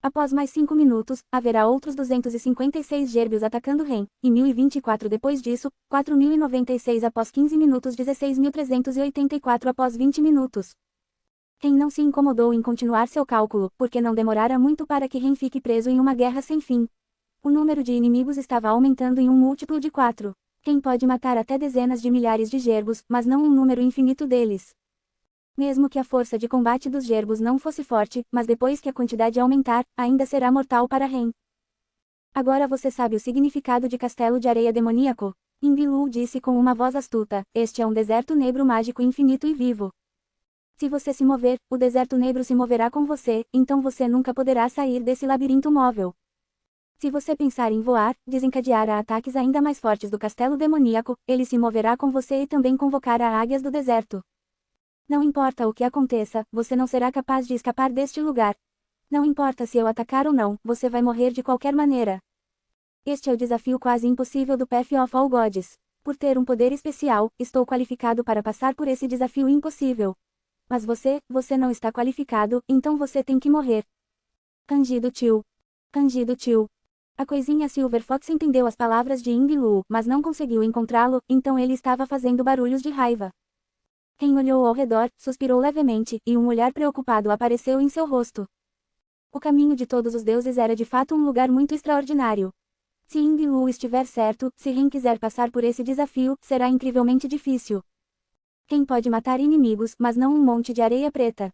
Após mais 5 minutos, haverá outros 256 gérbios atacando Ren, e 1024 depois disso, 4096 após 15 minutos 16.384 após 20 minutos. Ren não se incomodou em continuar seu cálculo, porque não demorara muito para que Ren fique preso em uma guerra sem fim. O número de inimigos estava aumentando em um múltiplo de 4. Ren pode matar até dezenas de milhares de gerbos, mas não um número infinito deles. Mesmo que a força de combate dos gerbos não fosse forte, mas depois que a quantidade aumentar, ainda será mortal para Ren. Agora você sabe o significado de castelo de areia demoníaco? Enbilu disse com uma voz astuta, este é um deserto negro mágico infinito e vivo. Se você se mover, o deserto negro se moverá com você, então você nunca poderá sair desse labirinto móvel. Se você pensar em voar, desencadear a ataques ainda mais fortes do castelo demoníaco, ele se moverá com você e também convocará águias do deserto. Não importa o que aconteça, você não será capaz de escapar deste lugar. Não importa se eu atacar ou não, você vai morrer de qualquer maneira. Este é o desafio quase impossível do Path of All Gods. Por ter um poder especial, estou qualificado para passar por esse desafio impossível. Mas você não está qualificado, então você tem que morrer. Rangido tio. Rangido tio. A coisinha Silver Fox entendeu as palavras de Enbilu, mas não conseguiu encontrá-lo, então ele estava fazendo barulhos de raiva. Ren olhou ao redor, suspirou levemente, e um olhar preocupado apareceu em seu rosto. O caminho de todos os deuses era de fato um lugar muito extraordinário. Se Enbilu estiver certo, se Ren quiser passar por esse desafio, será incrivelmente difícil. Ren pode matar inimigos, mas não um monte de areia preta.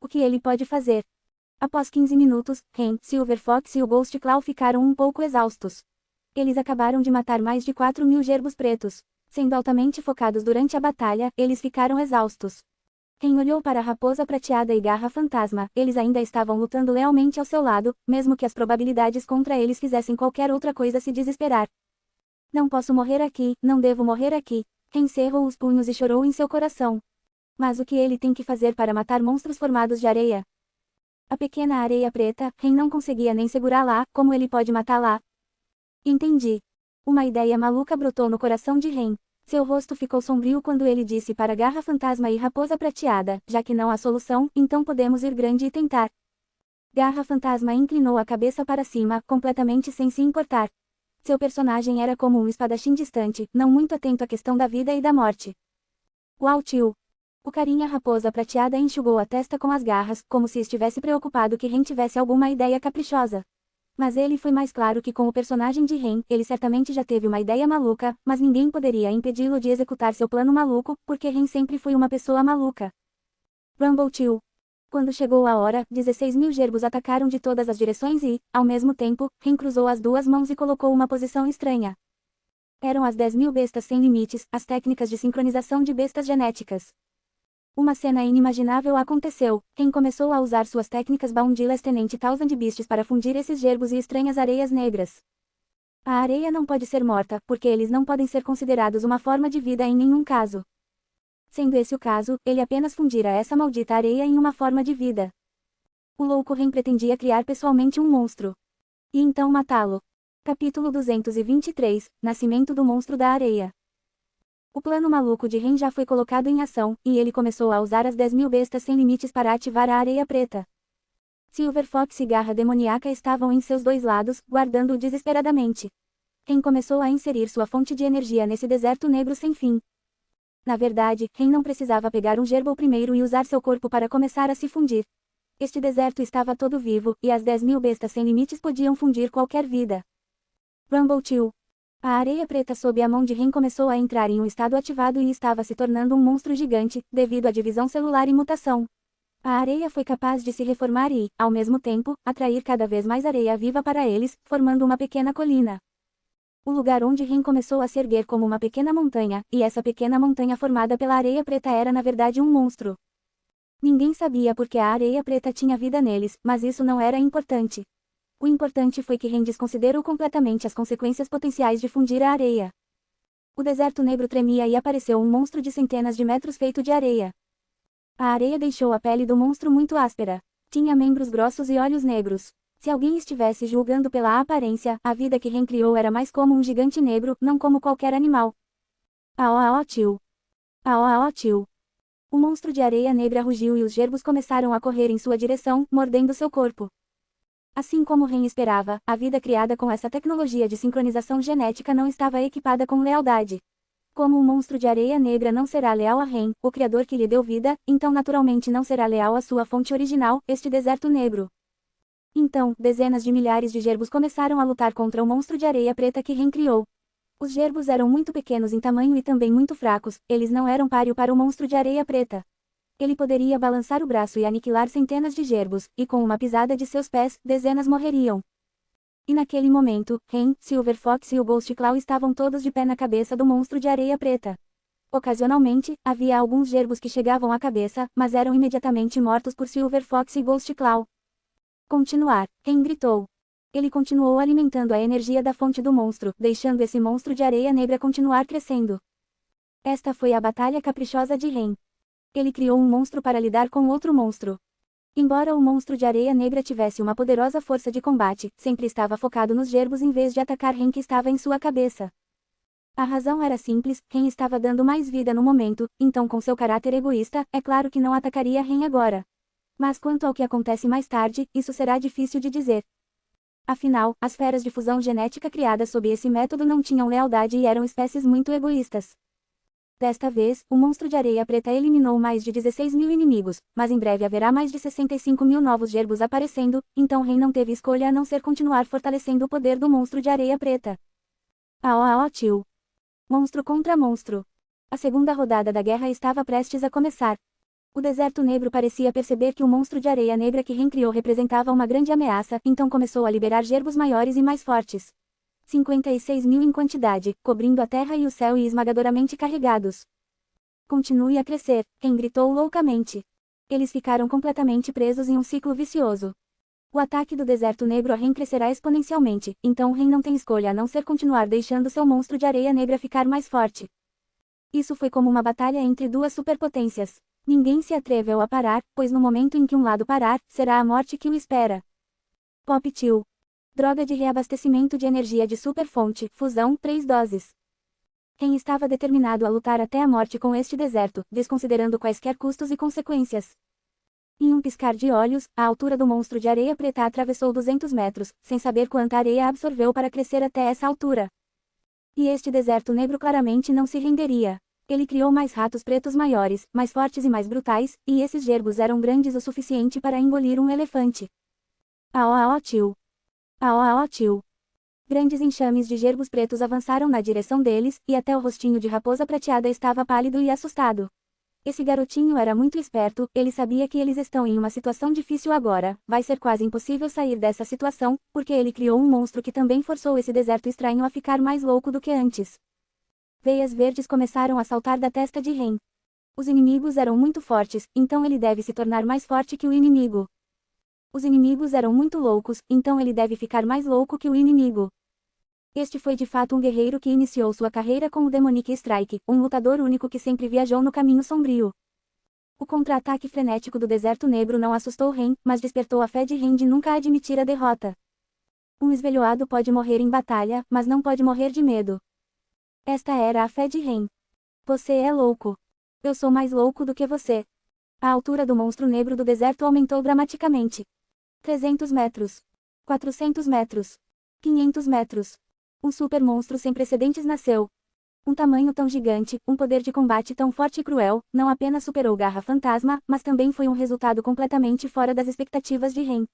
O que ele pode fazer? Após 15 minutos, Ren, Silver Fox e o Ghost Claw ficaram um pouco exaustos. Eles acabaram de matar mais de 4.000 gerbos pretos. Sendo altamente focados durante a batalha, eles ficaram exaustos. Ren olhou para a raposa prateada e garra fantasma, eles ainda estavam lutando lealmente ao seu lado, mesmo que as probabilidades contra eles fizessem qualquer outra coisa se desesperar. Não posso morrer aqui, não devo morrer aqui. Ren cerrou os punhos e chorou em seu coração. Mas o que ele tem que fazer para matar monstros formados de areia? A pequena areia preta, Ren não conseguia nem segurá-la, como ele pode matá-la? Entendi. Uma ideia maluca brotou no coração de Ren. Seu rosto ficou sombrio quando ele disse para Garra Fantasma e Raposa Prateada, já que não há solução, então podemos ir grande e tentar. Garra Fantasma inclinou a cabeça para cima, completamente sem se importar. Seu personagem era como um espadachim distante, não muito atento à questão da vida e da morte. Uau tio! O carinha Raposa Prateada enxugou a testa com as garras, como se estivesse preocupado que Ren tivesse alguma ideia caprichosa. Mas ele foi mais claro que com o personagem de Ren, ele certamente já teve uma ideia maluca, mas ninguém poderia impedi-lo de executar seu plano maluco, porque Ren sempre foi uma pessoa maluca. Rumble tio. Quando chegou a hora, 16.000 gerbos atacaram de todas as direções e, ao mesmo tempo, Ren cruzou as duas mãos e colocou uma posição estranha. Eram as 10.000 bestas sem limites, as técnicas de sincronização de bestas genéticas. Uma cena inimaginável aconteceu. Ren começou a usar suas técnicas Boundless Tenente Thousand Beasts para fundir esses gerbos e estranhas areias negras. A areia não pode ser morta, porque eles não podem ser considerados uma forma de vida em nenhum caso. Sendo esse o caso, ele apenas fundira essa maldita areia em uma forma de vida. O louco Ren pretendia criar pessoalmente um monstro. E então matá-lo. Capítulo 223, Nascimento do Monstro da Areia. O plano maluco de Ren já foi colocado em ação, e ele começou a usar as 10.000 bestas sem limites para ativar a areia preta. Silver Fox e Garra Demoníaca estavam em seus dois lados, guardando-o desesperadamente. Ren começou a inserir sua fonte de energia nesse deserto negro sem fim. Na verdade, Ren não precisava pegar um gerbo primeiro e usar seu corpo para começar a se fundir. Este deserto estava todo vivo, e as 10.000 bestas sem limites podiam fundir qualquer vida. Rumble tio. A areia preta sob a mão de Ren começou a entrar em um estado ativado e estava se tornando um monstro gigante, devido à divisão celular e mutação. A areia foi capaz de se reformar e, ao mesmo tempo, atrair cada vez mais areia viva para eles, formando uma pequena colina. O lugar onde Ren começou a se erguer como uma pequena montanha, e essa pequena montanha formada pela areia preta era na verdade um monstro. Ninguém sabia porque a areia preta tinha vida neles, mas isso não era importante. O importante foi que Ren desconsiderou completamente as consequências potenciais de fundir a areia. O deserto negro tremia e apareceu um monstro de centenas de metros feito de areia. A areia deixou a pele do monstro muito áspera. Tinha membros grossos e olhos negros. Se alguém estivesse julgando pela aparência, a vida que Ren criou era mais como um gigante negro, não como qualquer animal. Aó tio. Aó tio. O monstro de areia negra rugiu e os gerbos começaram a correr em sua direção, mordendo seu corpo. Assim como Ren esperava, a vida criada com essa tecnologia de sincronização genética não estava equipada com lealdade. Como o monstro de areia negra não será leal a Ren, o criador que lhe deu vida, então naturalmente não será leal à sua fonte original, este deserto negro. Então, dezenas de milhares de gerbos começaram a lutar contra o monstro de areia preta que Ren criou. Os gerbos eram muito pequenos em tamanho e também muito fracos, eles não eram páreo para o monstro de areia preta. Ele poderia balançar o braço e aniquilar centenas de gerbos, e com uma pisada de seus pés, dezenas morreriam. E naquele momento, Ren, Silver Fox e o Ghost Claw estavam todos de pé na cabeça do monstro de areia preta. Ocasionalmente, havia alguns gerbos que chegavam à cabeça, mas eram imediatamente mortos por Silver Fox e Ghost Claw. Continuar, Ren gritou. Ele continuou alimentando a energia da fonte do monstro, deixando esse monstro de areia negra continuar crescendo. Esta foi a batalha caprichosa de Ren. Ele criou um monstro para lidar com outro monstro. Embora o monstro de areia negra tivesse uma poderosa força de combate, sempre estava focado nos gerbos em vez de atacar Ren que estava em sua cabeça. A razão era simples, Ren estava dando mais vida no momento, então com seu caráter egoísta, é claro que não atacaria Ren agora. Mas quanto ao que acontece mais tarde, isso será difícil de dizer. Afinal, as feras de fusão genética criadas sob esse método não tinham lealdade e eram espécies muito egoístas. Desta vez, o monstro de areia preta eliminou mais de 16 mil inimigos, mas em breve haverá mais de 65 mil novos gerbos aparecendo, então Ren não teve escolha a não ser continuar fortalecendo o poder do monstro de areia preta. Aó tio. Monstro contra monstro. A segunda rodada da guerra estava prestes a começar. O deserto negro parecia perceber que o monstro de areia negra que Ren criou representava uma grande ameaça, então começou a liberar gerbos maiores e mais fortes. 56 mil em quantidade, cobrindo a terra e o céu e esmagadoramente carregados. Continue a crescer, Ren gritou loucamente. Eles ficaram completamente presos em um ciclo vicioso. O ataque do deserto negro a Ren crescerá exponencialmente, então Ren não tem escolha a não ser continuar deixando seu monstro de areia negra ficar mais forte. Isso foi como uma batalha entre duas superpotências. Ninguém se atreveu a parar, pois no momento em que um lado parar, será a morte que o espera. Pop Chill. Droga de reabastecimento de energia de superfonte, fusão, 3 doses. Ren estava determinado a lutar até a morte com este deserto, desconsiderando quaisquer custos e consequências. Em um piscar de olhos, a altura do monstro de areia preta atravessou 200 metros, sem saber quanta areia absorveu para crescer até essa altura. E este deserto negro claramente não se renderia. Ele criou mais ratos pretos maiores, mais fortes e mais brutais, e esses gerbos eram grandes o suficiente para engolir um elefante. Aó tio. Aó tio. Grandes enxames de gerbos pretos avançaram na direção deles, e até o rostinho de raposa prateada estava pálido e assustado. Esse garotinho era muito esperto, ele sabia que eles estão em uma situação difícil agora, vai ser quase impossível sair dessa situação, porque ele criou um monstro que também forçou esse deserto estranho a ficar mais louco do que antes. Veias verdes começaram a saltar da testa de Ren. Os inimigos eram muito fortes, então ele deve se tornar mais forte que o inimigo. Os inimigos eram muito loucos, então ele deve ficar mais louco que o inimigo. Este foi de fato um guerreiro que iniciou sua carreira com o Demonic Strike, um lutador único que sempre viajou no caminho sombrio. O contra-ataque frenético do deserto negro não assustou Ren, mas despertou a fé de Ren de nunca admitir a derrota. Um esvelhoado pode morrer em batalha, mas não pode morrer de medo. Esta era a fé de Ren. Você é louco. Eu sou mais louco do que você. A altura do monstro negro do deserto aumentou dramaticamente. 300 metros. 400 metros. 500 metros. Um super monstro sem precedentes nasceu. Um tamanho tão gigante, um poder de combate tão forte e cruel, não apenas superou Garra Fantasma, mas também foi um resultado completamente fora das expectativas de Ren.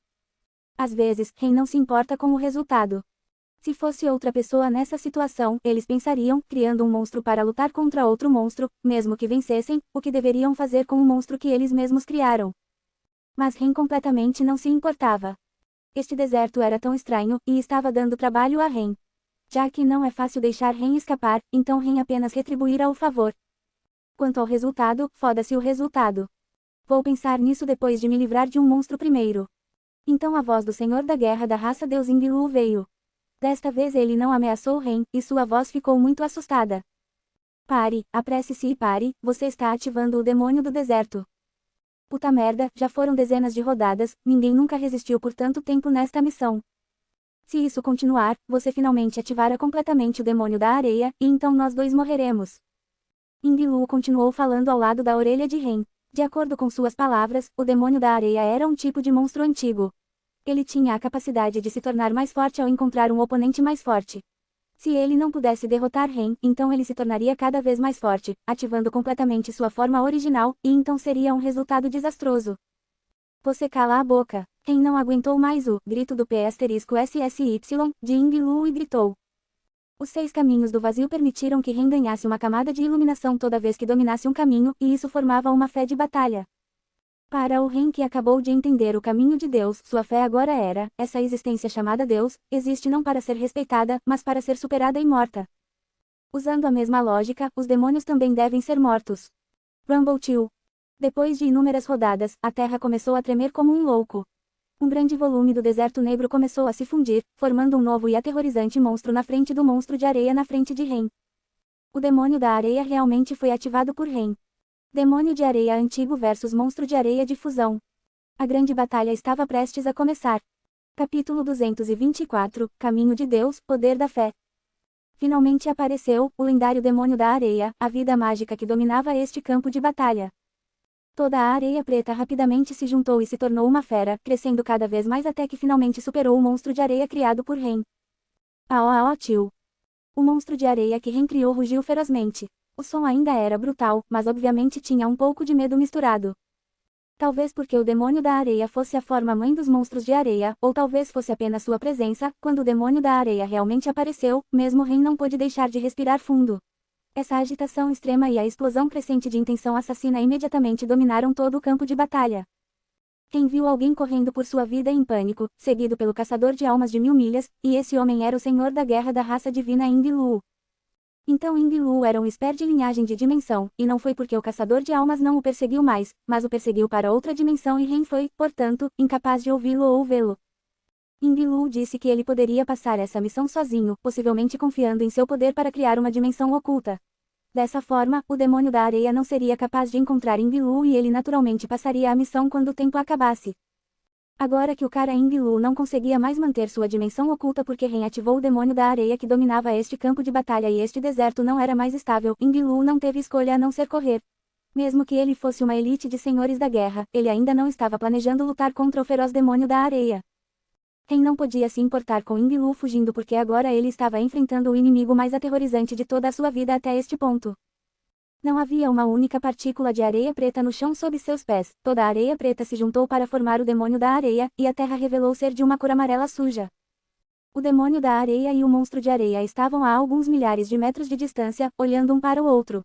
Às vezes, Ren não se importa com o resultado. Se fosse outra pessoa nessa situação, eles pensariam, criando um monstro para lutar contra outro monstro, mesmo que vencessem, o que deveriam fazer com o monstro que eles mesmos criaram. Mas Ren completamente não se importava. Este deserto era tão estranho, e estava dando trabalho a Ren. Já que não é fácil deixar Ren escapar, então Ren apenas retribuirá o favor. Quanto ao resultado, foda-se o resultado. Vou pensar nisso depois de me livrar de um monstro primeiro. Então a voz do Senhor da Guerra da raça Deus Ingilu veio. Desta vez ele não ameaçou Ren, e sua voz ficou muito assustada. Pare, apresse-se e pare, você está ativando o demônio do deserto. Puta merda, já foram dezenas de rodadas, ninguém nunca resistiu por tanto tempo nesta missão. Se isso continuar, você finalmente ativará completamente o demônio da areia, e então nós dois morreremos. Ingilu continuou falando ao lado da orelha de Ren. De acordo com suas palavras, o demônio da areia era um tipo de monstro antigo. Ele tinha a capacidade de se tornar mais forte ao encontrar um oponente mais forte. Se ele não pudesse derrotar Ren, então ele se tornaria cada vez mais forte, ativando completamente sua forma original, e então seria um resultado desastroso. Você cala a boca. Ren não aguentou mais o grito do P*SSY de Ingilu e gritou. Os 6 caminhos do vazio permitiram que Ren ganhasse uma camada de iluminação toda vez que dominasse um caminho, e isso formava uma fé de batalha. Para o Ren, que acabou de entender o caminho de Deus, sua fé agora era: essa existência chamada Deus, existe não para ser respeitada, mas para ser superada e morta. Usando a mesma lógica, os demônios também devem ser mortos. Rumble 2. Depois de inúmeras rodadas, a terra começou a tremer como um louco. Um grande volume do deserto negro começou a se fundir, formando um novo e aterrorizante monstro na frente do monstro de areia na frente de Ren. O demônio da areia realmente foi ativado por Ren. Demônio de areia antigo versus monstro de areia de fusão. A grande batalha estava prestes a começar. Capítulo 224, Caminho de Deus, Poder da Fé. Finalmente apareceu, o lendário demônio da areia, a vida mágica que dominava este campo de batalha. Toda a areia preta rapidamente se juntou e se tornou uma fera, crescendo cada vez mais até que finalmente superou o monstro de areia criado por Ren. Tio. O monstro de areia que Ren criou rugiu ferozmente. O som ainda era brutal, mas obviamente tinha um pouco de medo misturado. Talvez porque o demônio da areia fosse a forma mãe dos monstros de areia, ou talvez fosse apenas sua presença, quando o demônio da areia realmente apareceu, mesmo Ren não pôde deixar de respirar fundo. Essa agitação extrema e a explosão crescente de intenção assassina imediatamente dominaram todo o campo de batalha. Ren viu alguém correndo por sua vida em pânico, seguido pelo caçador de almas de 1000 milhas, e esse homem era o senhor da guerra da raça divina Engilu. Então Engilu era um esper de linhagem de dimensão, e não foi porque o caçador de almas não o perseguiu mais, mas o perseguiu para outra dimensão e Ren foi, portanto, incapaz de ouvi-lo ou vê-lo. Engilu disse que ele poderia passar essa missão sozinho, possivelmente confiando em seu poder para criar uma dimensão oculta. Dessa forma, o demônio da areia não seria capaz de encontrar Engilu e ele naturalmente passaria a missão quando o tempo acabasse. Agora que o cara Engilu não conseguia mais manter sua dimensão oculta porque Ren ativou o demônio da areia que dominava este campo de batalha e este deserto não era mais estável, Engilu não teve escolha a não ser correr. Mesmo que ele fosse uma elite de senhores da guerra, ele ainda não estava planejando lutar contra o feroz demônio da areia. Ren não podia se importar com Engilu fugindo porque agora ele estava enfrentando o inimigo mais aterrorizante de toda a sua vida até este ponto. Não havia uma única partícula de areia preta no chão sob seus pés, toda a areia preta se juntou para formar o demônio da areia, e a terra revelou ser de uma cor amarela suja. O demônio da areia e o monstro de areia estavam a alguns milhares de metros de distância, olhando um para o outro.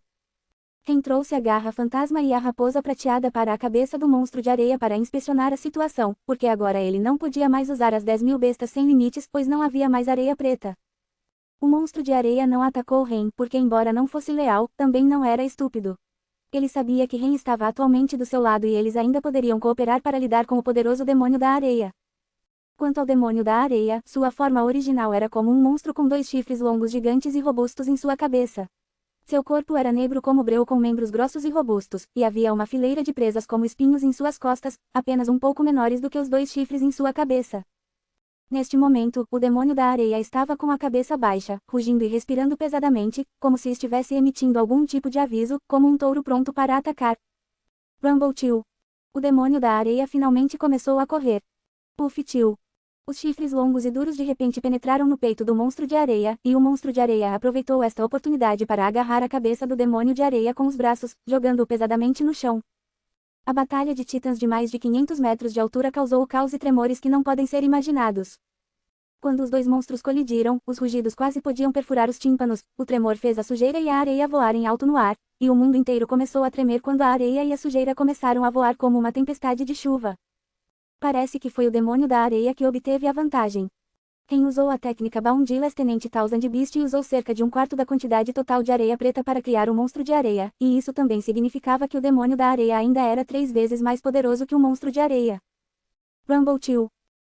Ren trouxe a garra fantasma e a raposa prateada para a cabeça do monstro de areia para inspecionar a situação, porque agora ele não podia mais usar as 10.000 bestas sem limites pois não havia mais areia preta. O monstro de areia não atacou Ren porque embora não fosse leal, também não era estúpido. Ele sabia que Ren estava atualmente do seu lado e eles ainda poderiam cooperar para lidar com o poderoso demônio da areia. Quanto ao demônio da areia, sua forma original era como um monstro com 2 chifres longos gigantes e robustos em sua cabeça. Seu corpo era negro como breu com membros grossos e robustos, e havia uma fileira de presas como espinhos em suas costas, apenas um pouco menores do que os 2 chifres em sua cabeça. Neste momento, o demônio da areia estava com a cabeça baixa, rugindo e respirando pesadamente, como se estivesse emitindo algum tipo de aviso, como um touro pronto para atacar. Rumble 2. O demônio da areia finalmente começou a correr. Puff 2. Os chifres longos e duros de repente penetraram no peito do monstro de areia, e o monstro de areia aproveitou esta oportunidade para agarrar a cabeça do demônio de areia com os braços, jogando-o pesadamente no chão. A batalha de titãs de mais de 500 metros de altura causou caos e tremores que não podem ser imaginados. Quando os 2 monstros colidiram, os rugidos quase podiam perfurar os tímpanos, o tremor fez a sujeira e a areia voar em alto no ar, e o mundo inteiro começou a tremer quando a areia e a sujeira começaram a voar como uma tempestade de chuva. Parece que foi o demônio da areia que obteve a vantagem. Quem usou a técnica Boundless Tenente Thousand Beast usou cerca de 1/4 da quantidade total de areia preta para criar o monstro de areia, e isso também significava que o demônio da areia ainda era 3 vezes mais poderoso que o monstro de areia. Rumble 2.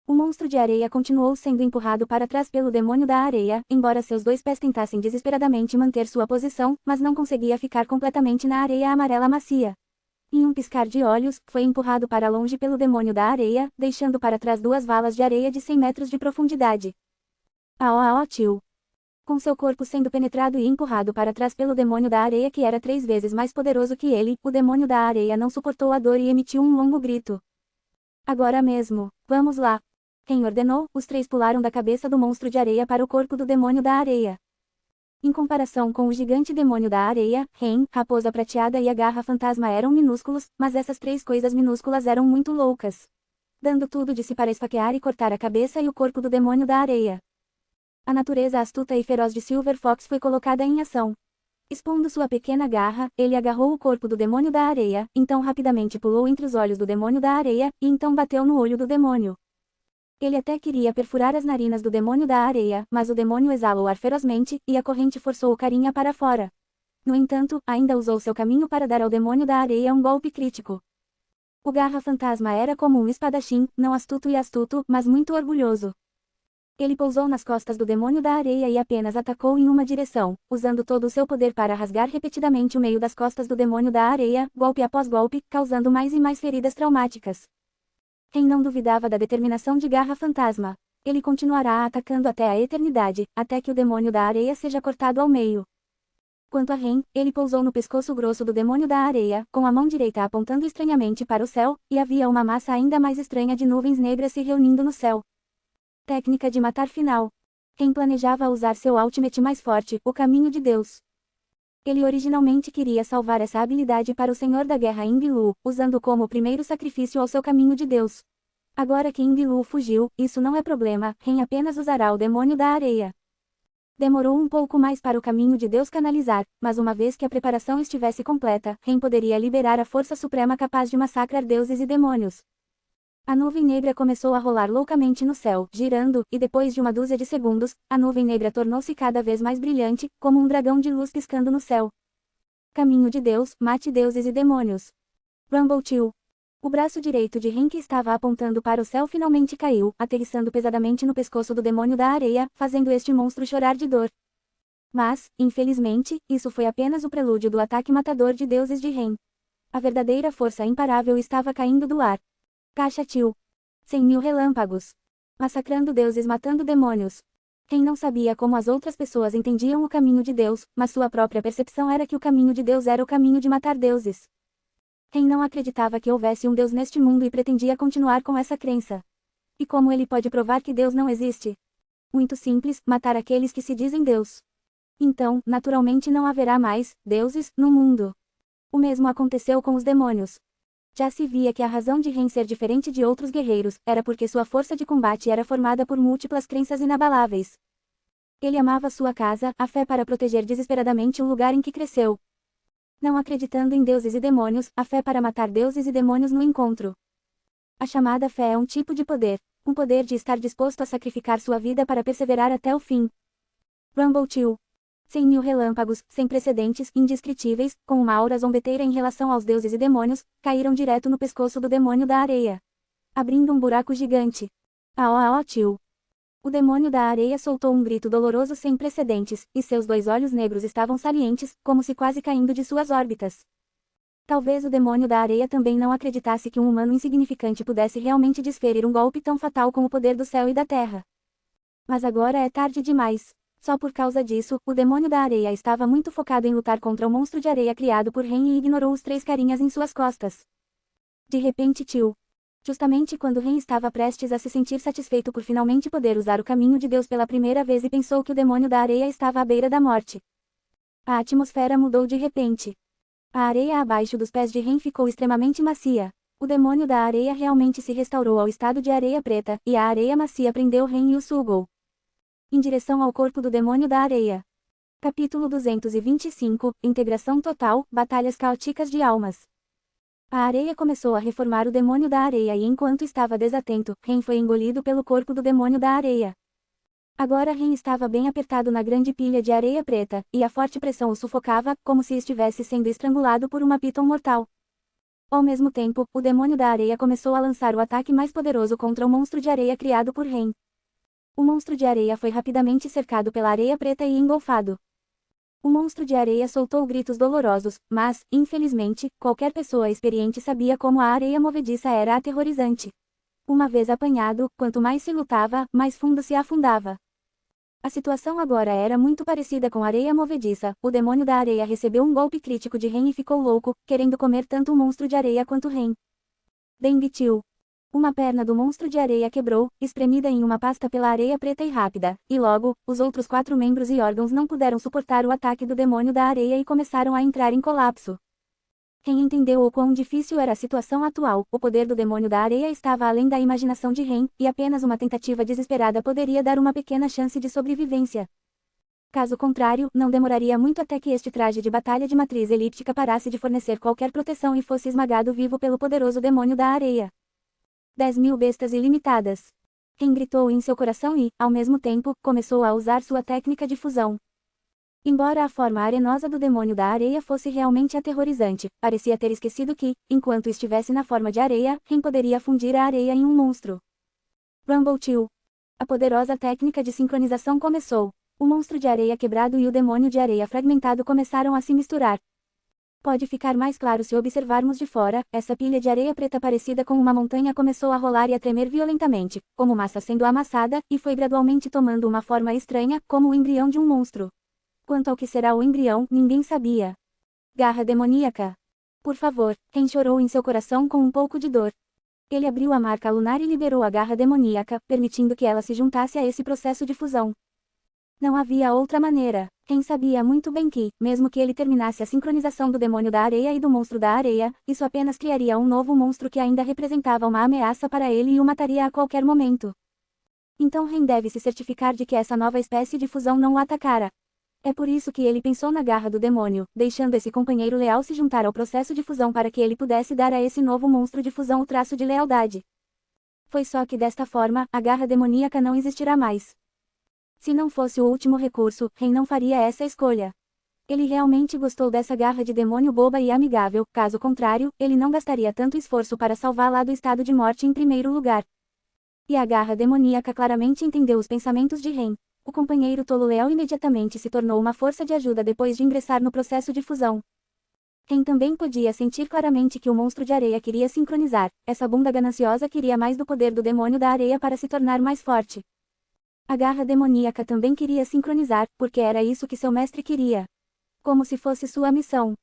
O monstro de areia continuou sendo empurrado para trás pelo demônio da areia, embora seus 2 pés tentassem desesperadamente manter sua posição, mas não conseguia ficar completamente na areia amarela macia. Em um piscar de olhos, foi empurrado para longe pelo demônio da areia, deixando para trás 2 valas de areia de 100 metros de profundidade. Tio. Com seu corpo sendo penetrado e empurrado para trás pelo demônio da areia que era 3 vezes mais poderoso que ele, o demônio da areia não suportou a dor e emitiu um longo grito. Agora mesmo, vamos lá. Quem ordenou, os 3 pularam da cabeça do monstro de areia para o corpo do demônio da areia. Em comparação com o gigante demônio da areia, Ren, raposa prateada e a garra fantasma eram minúsculos, mas essas 3 coisas minúsculas eram muito loucas. Dando tudo de si para esfaquear e cortar a cabeça e o corpo do demônio da areia. A natureza astuta e feroz de Silver Fox foi colocada em ação. Expondo sua pequena garra, ele agarrou o corpo do demônio da areia, então rapidamente pulou entre os olhos do demônio da areia, e então bateu no olho do demônio. Ele até queria perfurar as narinas do demônio da areia, mas o demônio exalou ar ferozmente, e a corrente forçou o carinha para fora. No entanto, ainda usou seu caminho para dar ao demônio da areia um golpe crítico. O Garra Fantasma era como um espadachim, não astuto e astuto, mas muito orgulhoso. Ele pousou nas costas do demônio da areia e apenas atacou em uma direção, usando todo o seu poder para rasgar repetidamente o meio das costas do demônio da areia, golpe após golpe, causando mais e mais feridas traumáticas. Ren não duvidava da determinação de Garra Fantasma. Ele continuará atacando até a eternidade, até que o demônio da areia seja cortado ao meio. Quanto a Ren, ele pousou no pescoço grosso do demônio da areia, com a mão direita apontando estranhamente para o céu, e havia uma massa ainda mais estranha de nuvens negras se reunindo no céu. Técnica de matar final. Ren planejava usar seu ultimate mais forte, o Caminho de Deus. Ele originalmente queria salvar essa habilidade para o Senhor da Guerra Enbilu, usando como o primeiro sacrifício ao seu Caminho de Deus. Agora que Enbilu fugiu, isso não é problema, Ren apenas usará o demônio da areia. Demorou um pouco mais para o Caminho de Deus canalizar, mas uma vez que a preparação estivesse completa, Ren poderia liberar a força suprema capaz de massacrar deuses e demônios. A nuvem negra começou a rolar loucamente no céu, girando, e depois de uma dúzia de segundos, a nuvem negra tornou-se cada vez mais brilhante, como um dragão de luz piscando no céu. Caminho de Deus, mate deuses e demônios. Rumble Chill. O braço direito de Ren que estava apontando para o céu finalmente caiu, aterrissando pesadamente no pescoço do demônio da areia, fazendo este monstro chorar de dor. Mas, infelizmente, isso foi apenas o prelúdio do ataque matador de deuses de Ren. A verdadeira força imparável estava caindo do ar. Caixa Chill. 100.000 relâmpagos. Massacrando deuses matando demônios. Ren não sabia como as outras pessoas entendiam o caminho de Deus, mas sua própria percepção era que o caminho de Deus era o caminho de matar deuses. Ren não acreditava que houvesse um Deus neste mundo e pretendia continuar com essa crença. E como ele pode provar que Deus não existe? Muito simples, matar aqueles que se dizem Deus. Então, naturalmente não haverá mais deuses no mundo. O mesmo aconteceu com os demônios. Já se via que a razão de Ren ser diferente de outros guerreiros era porque sua força de combate era formada por múltiplas crenças inabaláveis. Ele amava sua casa, a fé para proteger desesperadamente o lugar em que cresceu. Não acreditando em deuses e demônios, a fé para matar deuses e demônios no encontro. A chamada fé é um tipo de poder, um poder de estar disposto a sacrificar sua vida para perseverar até o fim. Rumble Chill. 100.000 relâmpagos, sem precedentes, indescritíveis, com uma aura zombeteira em relação aos deuses e demônios, caíram direto no pescoço do demônio da areia, abrindo um buraco gigante. Aó Chill. O demônio da areia soltou um grito doloroso sem precedentes, e seus 2 olhos negros estavam salientes, como se quase caindo de suas órbitas. Talvez o demônio da areia também não acreditasse que um humano insignificante pudesse realmente desferir um golpe tão fatal com o poder do céu e da terra. Mas agora é tarde demais. Só por causa disso, o demônio da areia estava muito focado em lutar contra o monstro de areia criado por Ren e ignorou os 3 carinhas em suas costas. De repente Chill. Justamente quando Ren estava prestes a se sentir satisfeito por finalmente poder usar o caminho de Deus pela primeira vez e pensou que o demônio da areia estava à beira da morte. A atmosfera mudou de repente. A areia abaixo dos pés de Ren ficou extremamente macia. O demônio da areia realmente se restaurou ao estado de areia preta, e a areia macia prendeu Ren e o sugou em direção ao corpo do demônio da areia. Capítulo 225, Integração Total, Batalhas Caóticas de Almas. A areia começou a reformar o demônio da areia e enquanto estava desatento, Ren foi engolido pelo corpo do demônio da areia. Agora Ren estava bem apertado na grande pilha de areia preta, e a forte pressão o sufocava, como se estivesse sendo estrangulado por uma piton mortal. Ao mesmo tempo, o demônio da areia começou a lançar o ataque mais poderoso contra o monstro de areia criado por Ren. O monstro de areia foi rapidamente cercado pela areia preta e engolfado. O monstro de areia soltou gritos dolorosos, mas, infelizmente, qualquer pessoa experiente sabia como a areia movediça era aterrorizante. Uma vez apanhado, quanto mais se lutava, mais fundo se afundava. A situação agora era muito parecida com a areia movediça. O demônio da areia recebeu um golpe crítico de Ren e ficou louco, querendo comer tanto o monstro de areia quanto Ren. Dengue Chill. Uma perna do monstro de areia quebrou, espremida em uma pasta pela areia preta e rápida, e logo, os outros 4 membros e órgãos não puderam suportar o ataque do demônio da areia e começaram a entrar em colapso. Ren entendeu o quão difícil era a situação atual, o poder do demônio da areia estava além da imaginação de Ren, e apenas uma tentativa desesperada poderia dar uma pequena chance de sobrevivência. Caso contrário, não demoraria muito até que este traje de batalha de matriz elíptica parasse de fornecer qualquer proteção e fosse esmagado vivo pelo poderoso demônio da areia. 10.000 bestas ilimitadas. Ren gritou em seu coração e, ao mesmo tempo, começou a usar sua técnica de fusão. Embora a forma arenosa do demônio da areia fosse realmente aterrorizante, parecia ter esquecido que, enquanto estivesse na forma de areia, Ren poderia fundir a areia em um monstro. Rumble 2. A poderosa técnica de sincronização começou. O monstro de areia quebrado e o demônio de areia fragmentado começaram a se misturar. Pode ficar mais claro se observarmos de fora, essa pilha de areia preta parecida com uma montanha começou a rolar e a tremer violentamente, como massa sendo amassada, e foi gradualmente tomando uma forma estranha, como o embrião de um monstro. Quanto ao que será o embrião, ninguém sabia. Garra demoníaca. Por favor, Ren chorou em seu coração com um pouco de dor. Ele abriu a marca lunar e liberou a garra demoníaca, permitindo que ela se juntasse a esse processo de fusão. Não havia outra maneira. Ren sabia muito bem que, mesmo que ele terminasse a sincronização do demônio da areia e do monstro da areia, isso apenas criaria um novo monstro que ainda representava uma ameaça para ele e o mataria a qualquer momento. Então Ren deve se certificar de que essa nova espécie de fusão não o atacara. É por isso que ele pensou na garra do demônio, deixando esse companheiro leal se juntar ao processo de fusão para que ele pudesse dar a esse novo monstro de fusão o traço de lealdade. Foi só que desta forma, a garra demoníaca não existirá mais. Se não fosse o último recurso, Ren não faria essa escolha. Ele realmente gostou dessa garra de demônio boba e amigável, caso contrário, ele não gastaria tanto esforço para salvá-la do estado de morte em primeiro lugar. E a garra demoníaca claramente entendeu os pensamentos de Ren. O companheiro tolo leal imediatamente se tornou uma força de ajuda depois de ingressar no processo de fusão. Ren também podia sentir claramente que o monstro de areia queria sincronizar, essa bunda gananciosa queria mais do poder do demônio da areia para se tornar mais forte. A garra demoníaca também queria sincronizar, porque era isso que seu mestre queria. Como se fosse sua missão.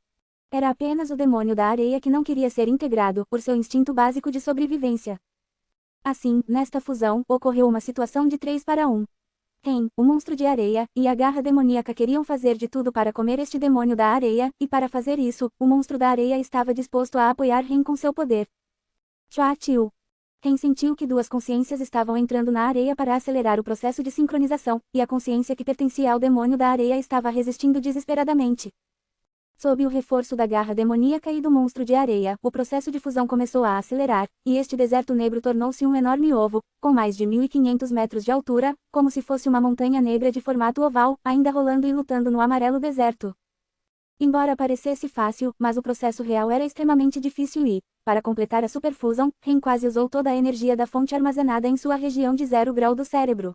Era apenas o demônio da areia que não queria ser integrado, por seu instinto básico de sobrevivência. Assim, nesta fusão, ocorreu uma situação de 3 para 1. Ren, o monstro de areia, e a garra demoníaca queriam fazer de tudo para comer este demônio da areia, e para fazer isso, o monstro da areia estava disposto a apoiar Ren com seu poder. Chua Tiu. Ren sentiu que duas consciências estavam entrando na areia para acelerar o processo de sincronização, e a consciência que pertencia ao demônio da areia estava resistindo desesperadamente. Sob o reforço da garra demoníaca e do monstro de areia, o processo de fusão começou a acelerar, e este deserto negro tornou-se um enorme ovo, com mais de 1.500 metros de altura, como se fosse uma montanha negra de formato oval, ainda rolando e lutando no amarelo deserto. Embora parecesse fácil, mas o processo real era extremamente difícil e, para completar a superfusão, Ren quase usou toda a energia da fonte armazenada em sua região de 0 grau do cérebro.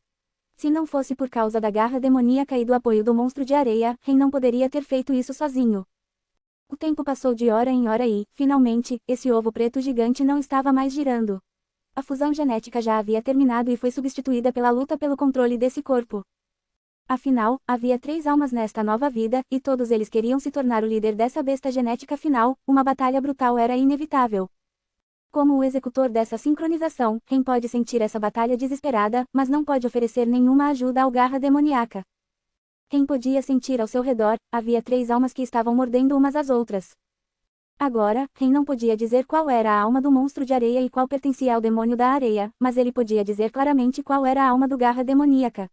Se não fosse por causa da garra demoníaca e do apoio do monstro de areia, Ren não poderia ter feito isso sozinho. O tempo passou de hora em hora e, finalmente, esse ovo preto gigante não estava mais girando. A fusão genética já havia terminado e foi substituída pela luta pelo controle desse corpo. Afinal, havia 3 almas nesta nova vida, e todos eles queriam se tornar o líder dessa besta genética final, uma batalha brutal era inevitável. Como o executor dessa sincronização, Ren pode sentir essa batalha desesperada, mas não pode oferecer nenhuma ajuda ao garra demoníaca. Ren podia sentir ao seu redor, havia 3 almas que estavam mordendo umas às outras. Agora, Ren não podia dizer qual era a alma do monstro de areia e qual pertencia ao demônio da areia, mas ele podia dizer claramente qual era a alma do garra demoníaca.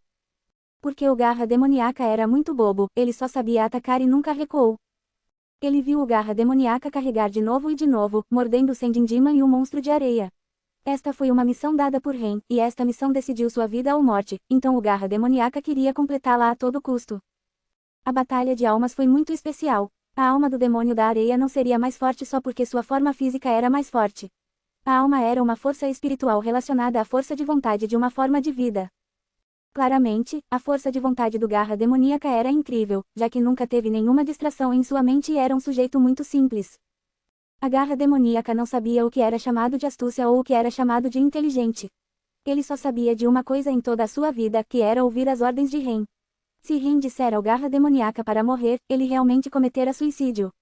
Porque o garra demoníaca era muito bobo, ele só sabia atacar e nunca recuou. Ele viu o garra demoníaca carregar de novo e de novo, mordendo o Sendindima e o monstro de areia. Esta foi uma missão dada por Ren, e esta missão decidiu sua vida ou morte, então o garra demoníaca queria completá-la a todo custo. A batalha de almas foi muito especial. A alma do demônio da areia não seria mais forte só porque sua forma física era mais forte. A alma era uma força espiritual relacionada à força de vontade de uma forma de vida. Claramente, a força de vontade do garra demoníaca era incrível, já que nunca teve nenhuma distração em sua mente e era um sujeito muito simples. A garra demoníaca não sabia o que era chamado de astúcia ou o que era chamado de inteligente. Ele só sabia de uma coisa em toda a sua vida, que era ouvir as ordens de Ren. Se Ren dissera ao garra demoníaca para morrer, ele realmente cometera suicídio.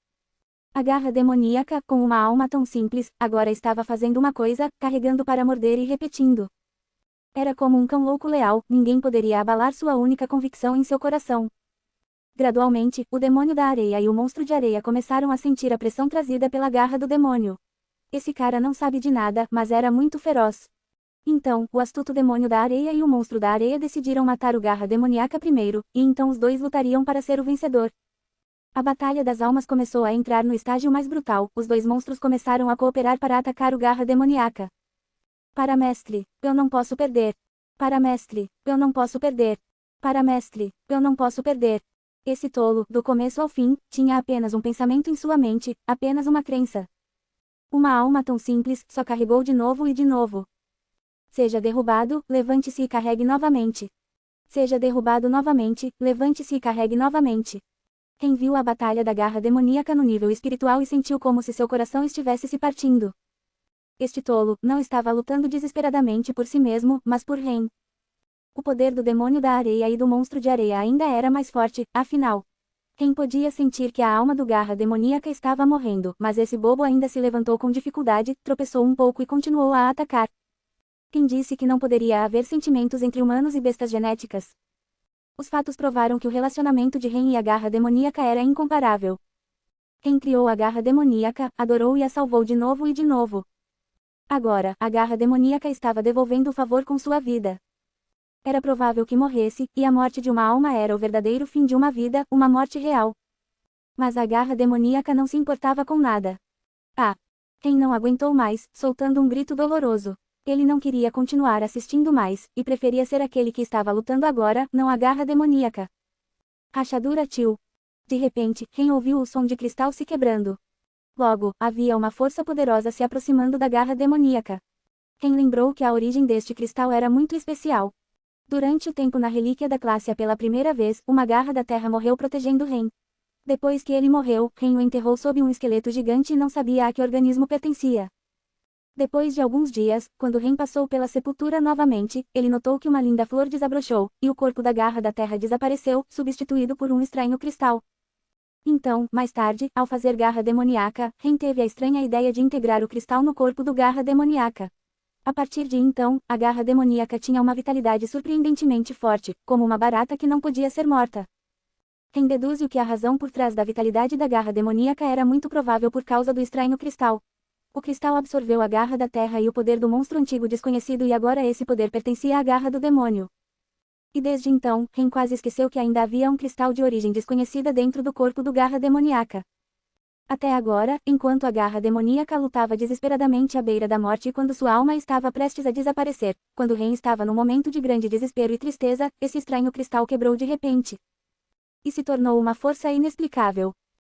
A garra demoníaca, com uma alma tão simples, agora estava fazendo uma coisa, carregando para morder e repetindo. Era como um cão louco leal, ninguém poderia abalar sua única convicção em seu coração. Gradualmente, o demônio da areia e o monstro de areia começaram a sentir a pressão trazida pela garra do demônio. Esse cara não sabe de nada, mas era muito feroz. Então, o astuto demônio da areia e o monstro da areia decidiram matar o garra demoníaca primeiro, e então os dois lutariam para ser o vencedor. A Batalha das Almas começou a entrar no estágio mais brutal, os dois monstros começaram a cooperar para atacar o garra demoníaca. Paramestre, eu não posso perder. Paramestre, eu não posso perder. Paramestre, eu não posso perder. Esse tolo, do começo ao fim, tinha apenas um pensamento em sua mente, apenas uma crença. Uma alma tão simples, só carregou de novo e de novo. Seja derrubado, levante-se e carregue novamente. Seja derrubado novamente, levante-se e carregue novamente. Quem viu a batalha da garra demoníaca no nível espiritual e sentiu como se seu coração estivesse se partindo. Este tolo não estava lutando desesperadamente por si mesmo, mas por Ren. O poder do demônio da areia e do monstro de areia ainda era mais forte, afinal. Ren podia sentir que a alma do garra demoníaca estava morrendo, mas esse bobo ainda se levantou com dificuldade, tropeçou um pouco e continuou a atacar. Quem disse que não poderia haver sentimentos entre humanos e bestas genéticas? Os fatos provaram que o relacionamento de Ren e a garra demoníaca era incomparável. Ren criou a garra demoníaca, adorou e a salvou de novo e de novo. Agora, a garra demoníaca estava devolvendo o favor com sua vida. Era provável que morresse, e a morte de uma alma era o verdadeiro fim de uma vida, uma morte real. Mas a garra demoníaca não se importava com nada. Ren não aguentou mais, soltando um grito doloroso. Ele não queria continuar assistindo mais, e preferia ser aquele que estava lutando agora, não a garra demoníaca. Rachadura Tio. De repente, Ren ouviu o som de cristal se quebrando. Logo, havia uma força poderosa se aproximando da garra demoníaca. Ren lembrou que a origem deste cristal era muito especial. Durante o tempo na relíquia da Classia pela primeira vez, uma garra da terra morreu protegendo Ren. Depois que ele morreu, Ren o enterrou sob um esqueleto gigante e não sabia a que organismo pertencia. Depois de alguns dias, quando Ren passou pela sepultura novamente, ele notou que uma linda flor desabrochou, e o corpo da garra da terra desapareceu, substituído por um estranho cristal. Então, mais tarde, ao fazer garra demoníaca, Ren teve a estranha ideia de integrar o cristal no corpo do garra demoníaca. A partir de então, a garra demoníaca tinha uma vitalidade surpreendentemente forte, como uma barata que não podia ser morta. Ren deduz que a razão por trás da vitalidade da garra demoníaca era muito provável por causa do estranho cristal. O cristal absorveu a garra da terra e o poder do monstro antigo desconhecido e agora esse poder pertencia à garra do demônio. E desde então, Ren quase esqueceu que ainda havia um cristal de origem desconhecida dentro do corpo do garra demoníaca. Até agora, enquanto a garra demoníaca lutava desesperadamente à beira da morte e quando sua alma estava prestes a desaparecer, quando Ren estava num momento de grande desespero e tristeza, esse estranho cristal quebrou de repente. E se tornou uma força inexplicável.